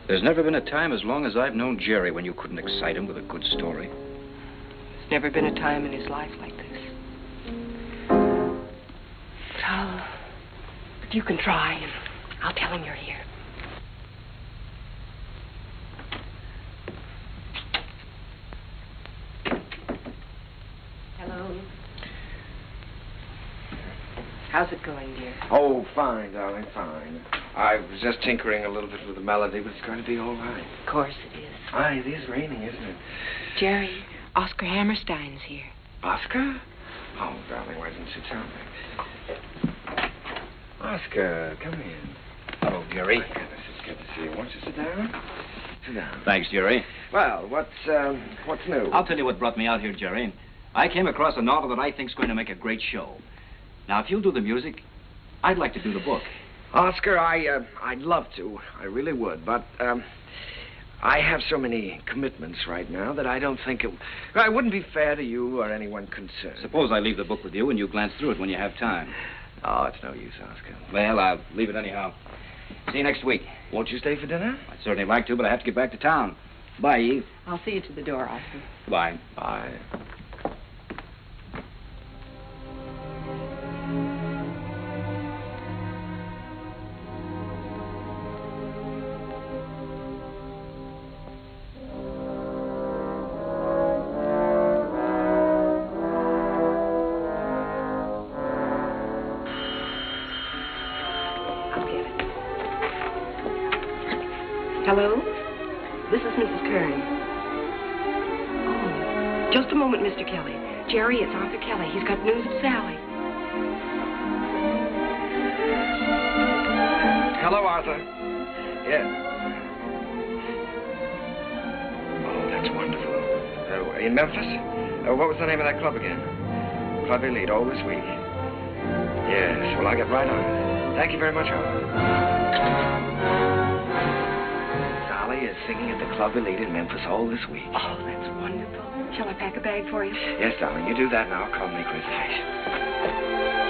D: There's never been a time as long as I've known Jerry when you couldn't excite him with a good story.
R: There's never been a time in his life like this. But you can try, and I'll tell him you're here. Hello. How's it going, dear?
J: Oh, fine, darling, fine. I was just tinkering a little bit with the melody, but it's going to be all right.
R: Of course it is.
J: Aye, it is raining, isn't it?
R: Jerry, Oscar Hammerstein's here.
J: Oscar? Oh, darling, why didn't you tell me? Oscar, come in.
D: Hello, Jerry.
J: My goodness, it's good to see you. Won't you sit down? Sit down.
D: Thanks, Jerry.
J: Well, what's new?
D: I'll tell you what brought me out here, Jerry. I came across a novel that I think's going to make a great show. Now, if you'll do the music, I'd like to do the book.
J: Oscar, I'd love to. I really would, but, I have so many commitments right now that I don't think it wouldn't be fair to you or anyone concerned.
D: Suppose I leave the book with you and you glance through it when you have time.
J: Oh, it's no use, Oscar.
D: Well, I'll leave it anyhow. See you next week.
J: Won't you stay for dinner?
D: I'd certainly like to, but I have to get back to town. Bye, Eve.
R: I'll see you to the door, Oscar.
D: Bye.
J: Bye.
R: I'll get it. Hello? This is Mrs. Kern. Oh, just a moment, Mr. Kelly. Jerry, it's Arthur Kelly. He's got news of Sally.
J: Hello, Arthur. Yeah. Oh, that's wonderful. In Memphis? What was the name of that club again? Club Elite, all this week. Yes, well, I'll get right on it. Thank you very much, Arthur. Sally is singing at the Club Elite in Memphis all this week.
R: Oh, that's wonderful. Shall I pack a bag for you?
J: Yes, darling, you do that and I'll call and make reservations.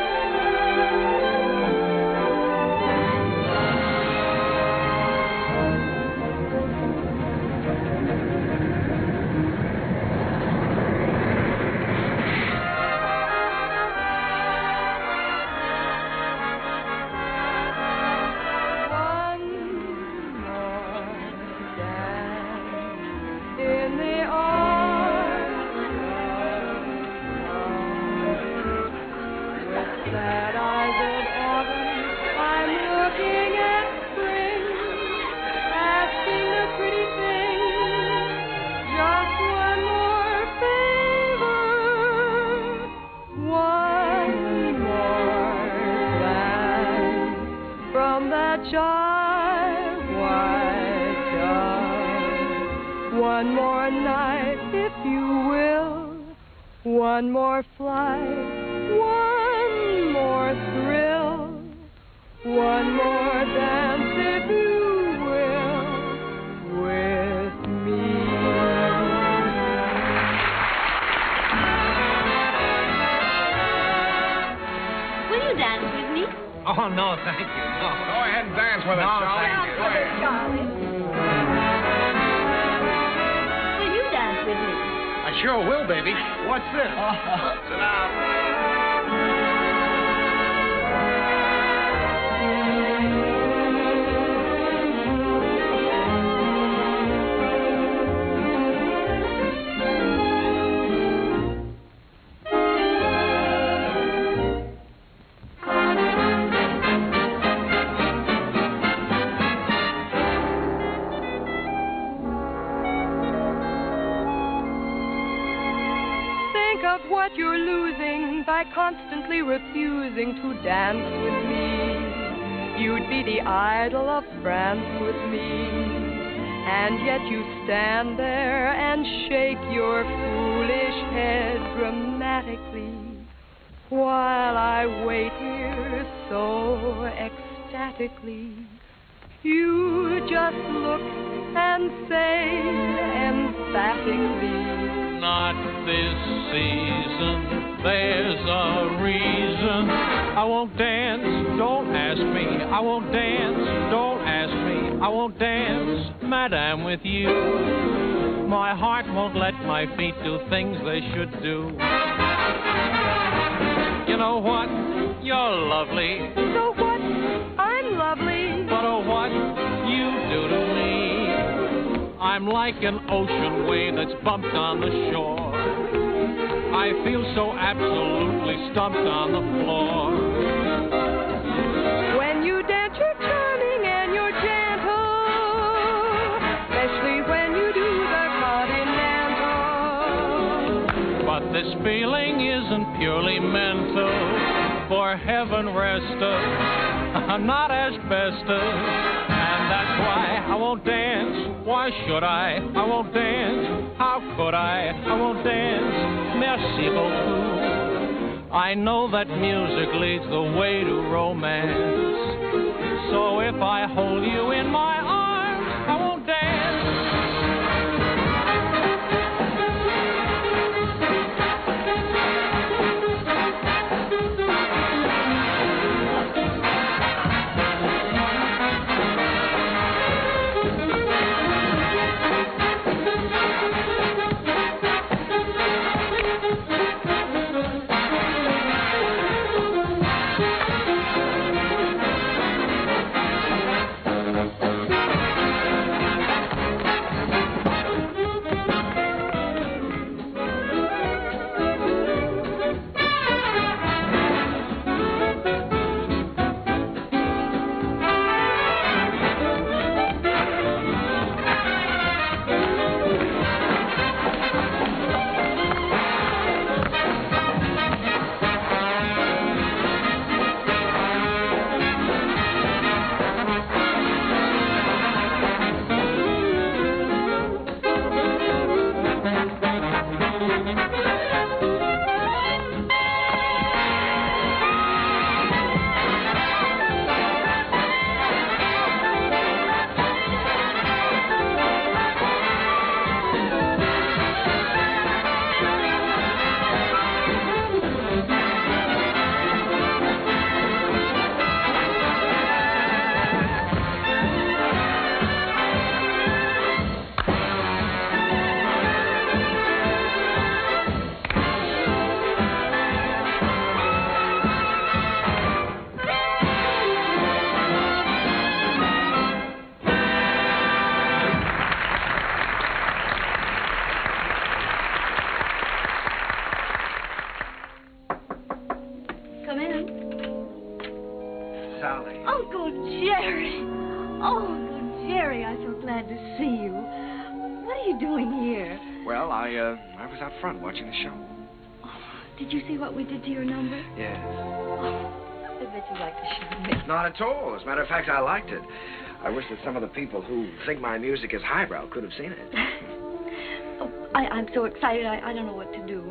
U: One more night, if you will. One more flight, one more thrill. One more dance, if you will, with me.
W: Will you dance with me?
S: Oh, no, thank you. No.
C: Go ahead and dance with us,
S: No,
C: Charlie.
S: thank you.
C: Go ahead.
W: Charlie. Will you dance with me?
C: I sure will, baby. What's this? Sit down.
U: What you're losing by constantly refusing to dance with me. You'd be the idol of France with me, and yet you stand there and shake your foolish head dramatically while I wait here so ecstatically. You just look and say emphatically,
B: not this season, there's a reason. I won't dance, don't ask me. I won't dance, don't ask me. I won't dance, madame, with you. My heart won't let my feet do things they should do. You know what? You're lovely.
U: So what? I'm lovely.
B: But oh, what you do to me. I'm like an ocean wave that's bumped on the shore. I feel so absolutely stumped on the floor.
U: When you dance, you're charming and you're gentle, especially when you do the continental.
B: But this feeling isn't purely mental. For heaven rest us, not asbestos. And that's why I won't dance. Why should I? I won't dance. How could I won't dance. Merci beaucoup. I know that music leads the way to romance. So if I hold you in my arms, I won't dance.
J: Sally.
W: Uncle Jerry. Oh, Uncle Jerry, I'm so glad to see you. What are you doing here?
J: Well, I was out front watching the show.
W: Did you see what we did to your number?
J: Yes.
W: I bet you like the show.
J: Not at all. As a matter of fact, I liked it. I wish that some of the people who think my music is highbrow could have seen it.
W: I'm so excited, I don't know what to do.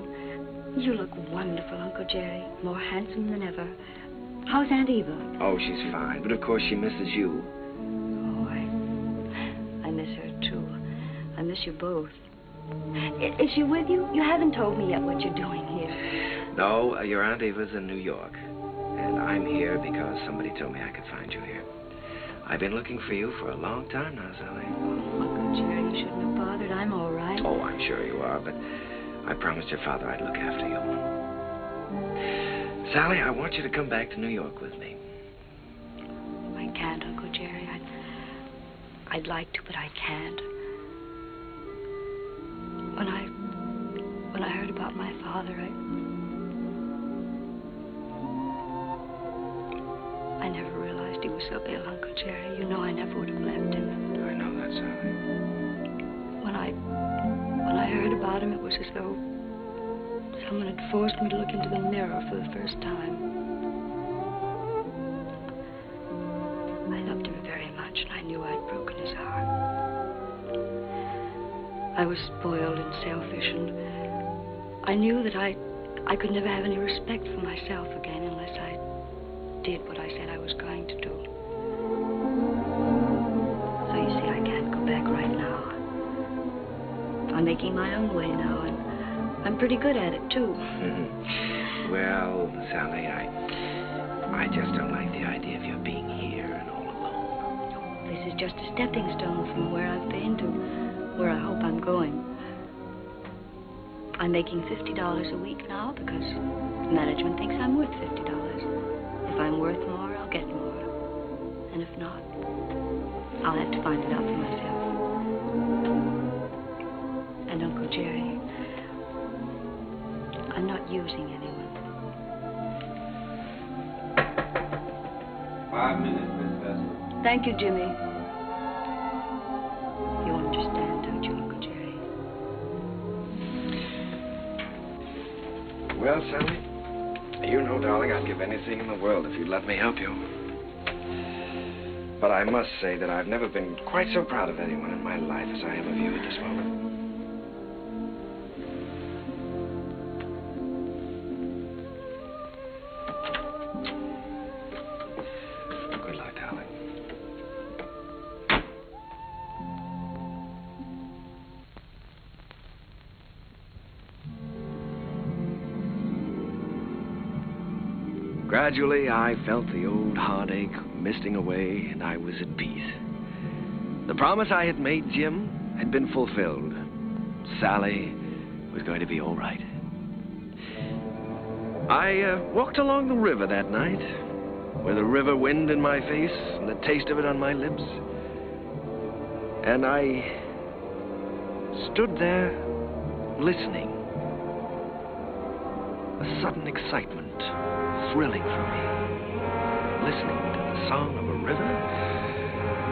W: You look wonderful, Uncle Jerry. More handsome than ever. How's Aunt Eva?
J: Oh, she's fine. But, of course, she misses you.
W: Oh, I miss her, too. I miss you both. Is she with you? You haven't told me yet what you're doing here.
J: No, your Aunt Eva's in New York. And I'm here because somebody told me I could find you here. I've been looking for you for a long time now, Sally.
W: Oh, Uncle Jerry, you shouldn't have bothered. I'm all right.
J: Oh, I'm sure you are, but I promised your father I'd look after you. Sally, I want you to come back to New York with me.
W: I can't, Uncle Jerry. I'd like to, but I can't. When I heard about my father, I never realized he was so ill, Uncle Jerry. You know I never would have left him.
J: I know that, Sally.
W: When I heard about him, it was as though someone had forced me to look into the mirror for the first time. I loved him very much, and I knew I'd broken his heart. I was spoiled and selfish, and I knew that I could never have any respect for myself again unless I did what I said I was going to do. So you see, I can't go back right now. I'm making my own way now, and I'm pretty good at it, too.
J: Well, Sally, I just don't like the idea of you being here and all alone.
W: This is just a stepping stone from where I've been to where I hope I'm going. I'm making $50 a week now because management thinks I'm worth $50. If I'm worth more, I'll get more. And if not, I'll have to find it out for myself. And Uncle Jerry, I'm not using anyone.
J: 5 minutes, Miss Vessel.
W: Thank you, Jimmy. You understand, don't you, Uncle Jerry?
J: Well, Sally, you know, darling, I'd give anything in the world if you'd let me help you. But I must say that I've never been quite so proud of anyone in my life as I am of you at this moment. Good luck, darling. Gradually, I felt the old heartache misting away, and I was at peace. The promise I had made Jim had been fulfilled. Sally was going to be all right. I walked along the river that night, with the river wind in my face and the taste of it on my lips. And I stood there, listening. A sudden excitement thrilling through me, listening to the song of a river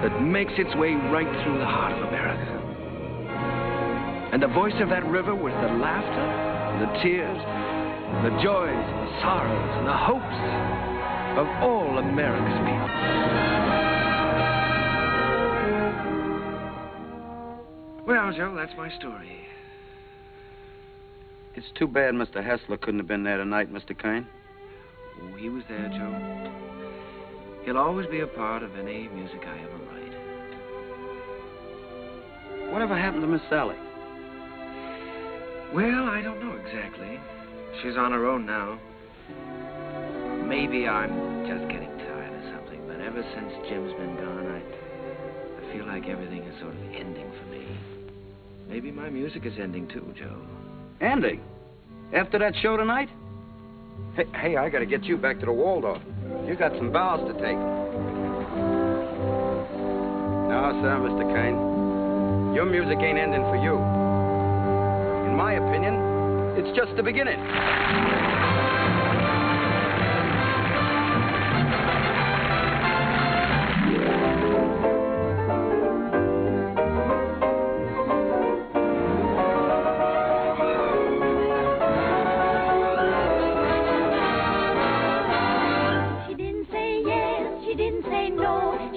J: that makes its way right through the heart of America. And the voice of that river was the laughter, the tears, the joys, the sorrows, and the hopes of all America's people. Well, Joe, that's my story.
O: It's too bad Mr. Hessler couldn't have been there tonight, Mr. Kern.
J: Oh, he was there, Joe. He'll always be a part of any music I ever write.
O: Whatever happened to Miss Sally?
J: Well, I don't know exactly. She's on her own now. Maybe I'm just getting tired of something, but ever since Jim's been gone, I feel like everything is sort of ending for me. Maybe my music is ending too, Joe.
O: Ending? After that show tonight? Hey, I gotta get you back to the Waldorf. You got some vows to take. No, sir, Mr. Kern. Your music ain't ending for you. In my opinion, it's just the beginning.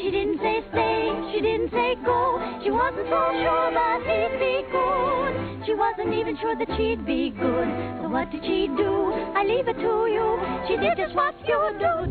B: She didn't say stay, she didn't say go. She wasn't so sure that he'd be good. She wasn't even sure that she'd be good. So what did she do? I leave it to you. She did just what you do.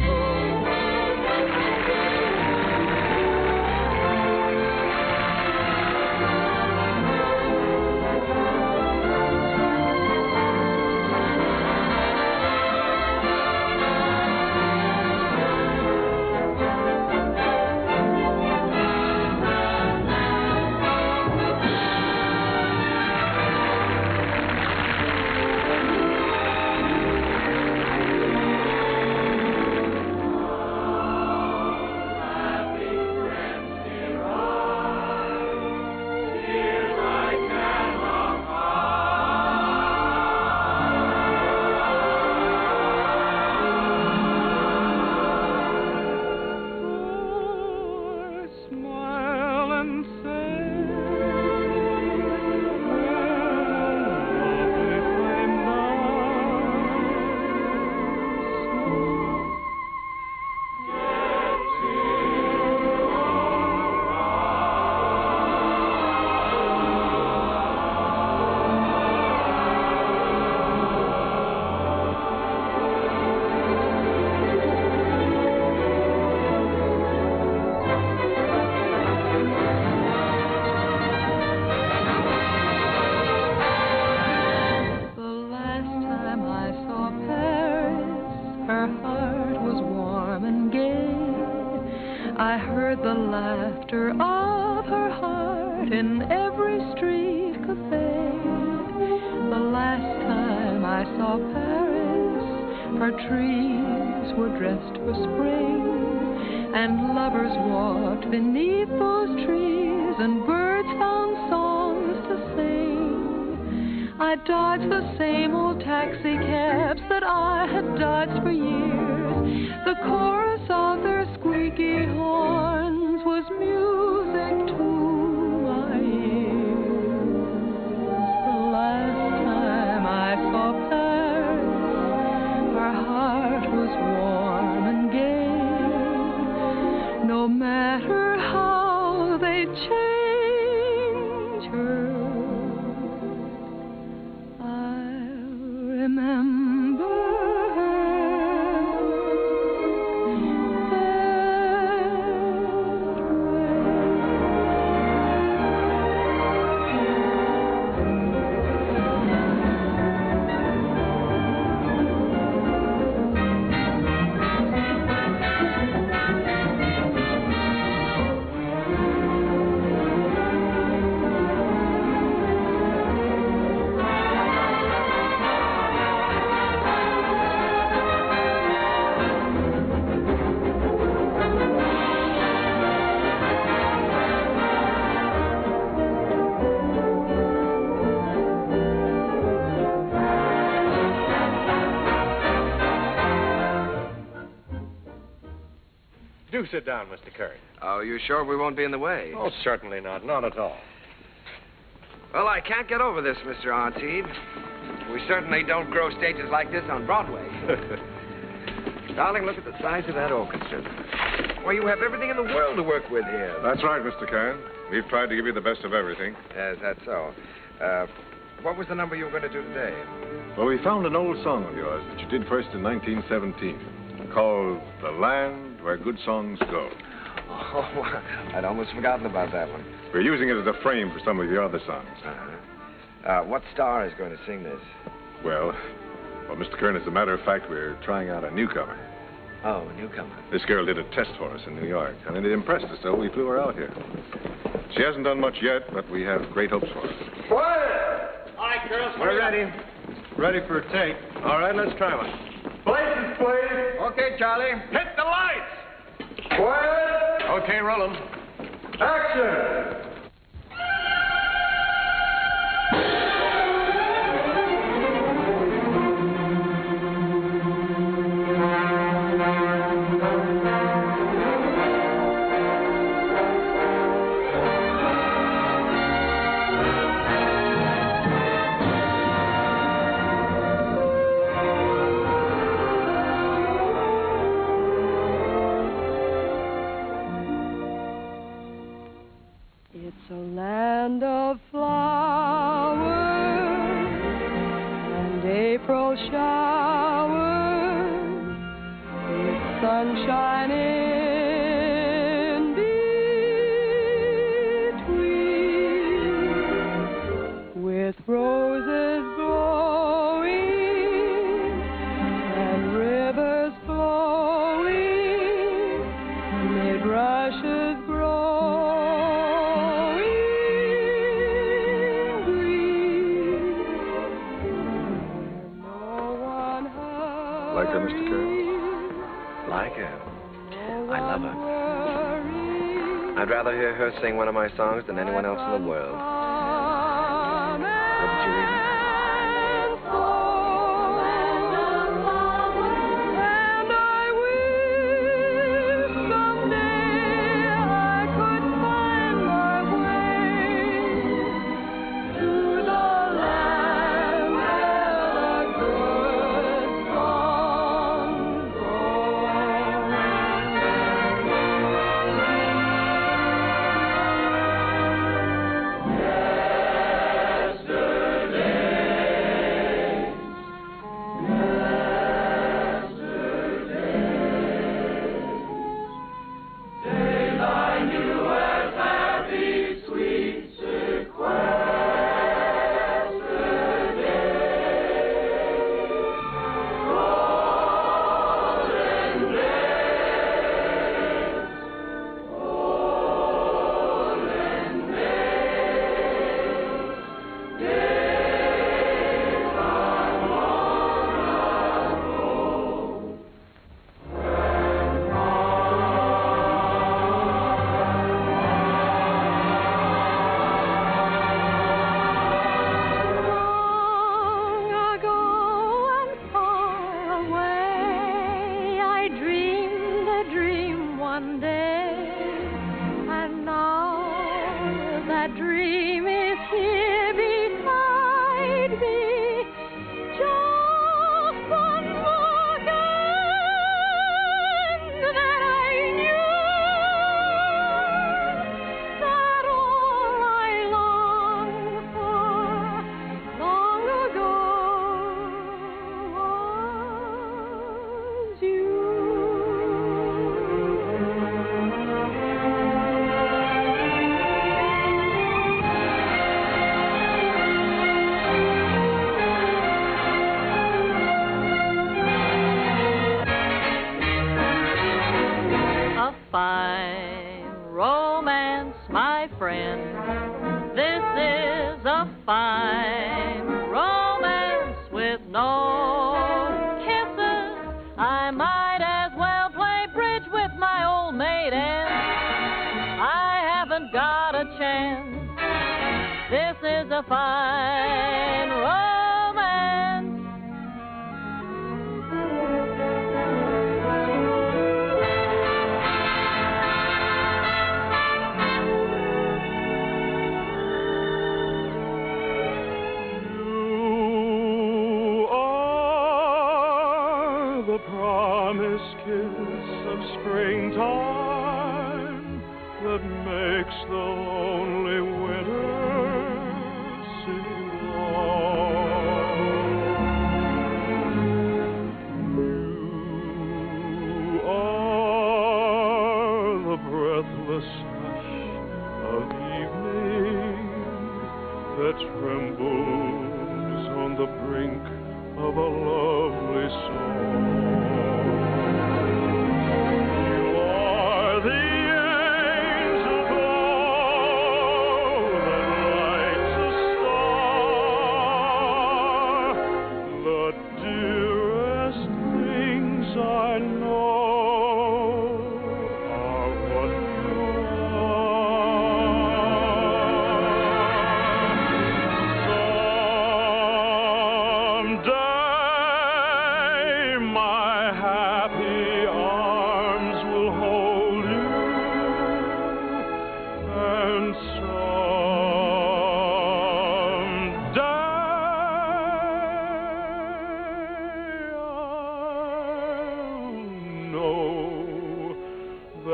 N: Do sit down, Mr. Kern.
J: Oh, you sure we won't be in the way?
N: Oh, certainly not. Not at all.
J: Well, I can't get over this, Mr. Artide. We certainly don't grow stages like this on Broadway. Darling, look at the size of that orchestra. Well, you have everything in the world to work with here.
N: That's right, Mr. Kern. We've tried to give you the best of everything.
J: Yes, that's so. What was the number you were going to do today?
N: Well, we found an old song of yours that you did first in 1917, called The Land Where Good Songs Go.
J: Oh, I'd almost forgotten about that one.
N: We're using it as a frame for some of your other songs.
J: What star is going to sing this?
N: Well, Mr. Kern, as a matter of fact, we're trying out a newcomer.
J: Oh, a newcomer.
N: This girl did a test for us in New York, and it impressed us, so we flew her out here. She hasn't done much yet, but we have great hopes for her.
C: Quiet! All right, girls.
N: We're ready.
C: Ready for a take.
N: All right, let's try one.
C: Places, please.
N: Okay, Charlie.
C: Hit the lights. Quiet.
N: Okay, rolling.
C: Action.
U: land of flowers and April showers with sunshine in between, with roses glowing and rivers flowing mid rushes growing green.
N: Like her, Mr. Kern?
J: Like her? I love her. I'd rather hear her sing one of my songs than anyone else in the world. Wouldn't you, Edie?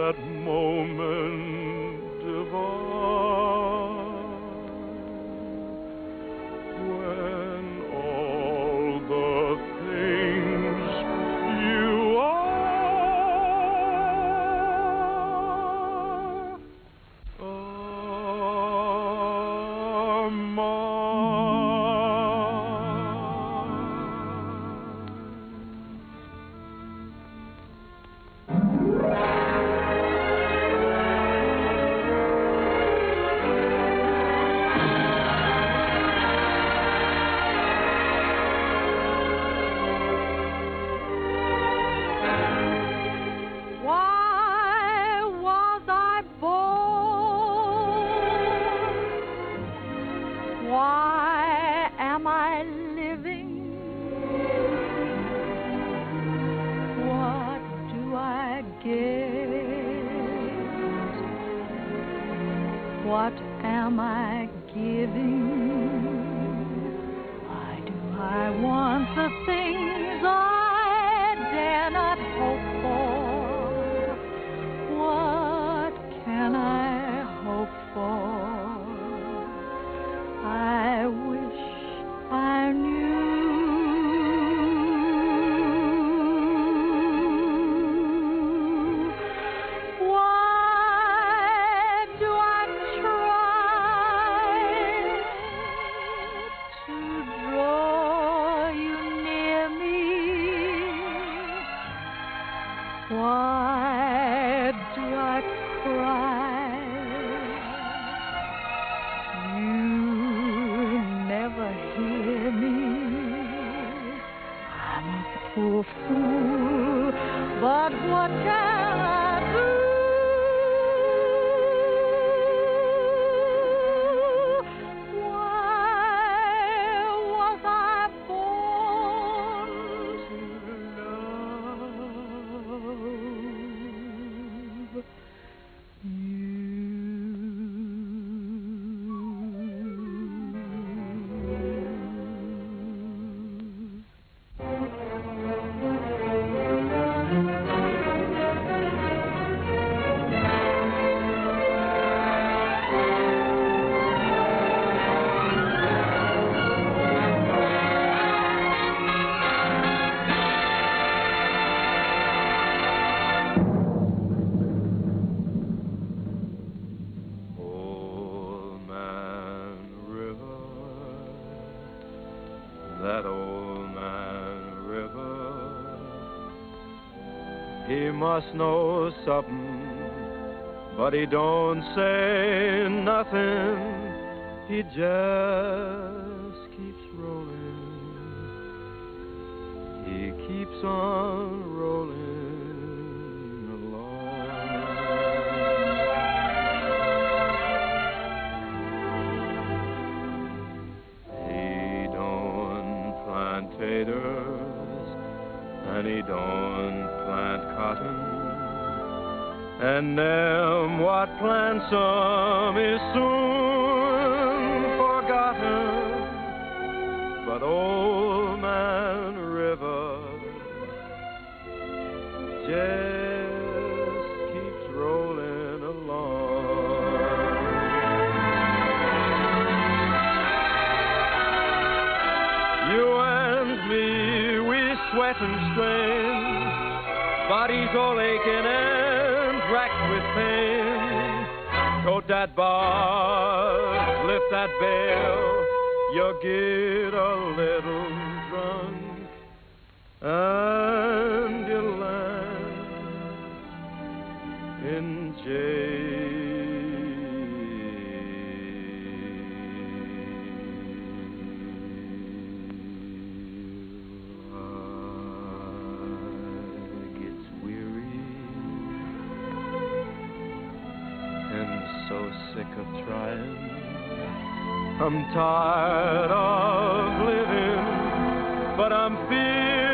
L: that moment divine.
G: what am I giving? Why do I want the things I dare not hope for? What can I hope for? I wish I knew. Why do I cry? You never hear me. I'm a poor fool, but what can I do? Why was I born to love?
L: That old man River, he must know something, but he don't say nothing. He just keeps rolling. He keeps on rolling along. He don't plant taters, and he don't plant cotton, and them what plants 'em is soon forgotten. But old man River just keeps rolling along. You and me, we sweat and strain, bodies all aching and racked with pain. Tote that bar, lift that bell, you'll get a little drunk, and you'll land in jail. So sick of trying, I'm tired of living, but I'm feeling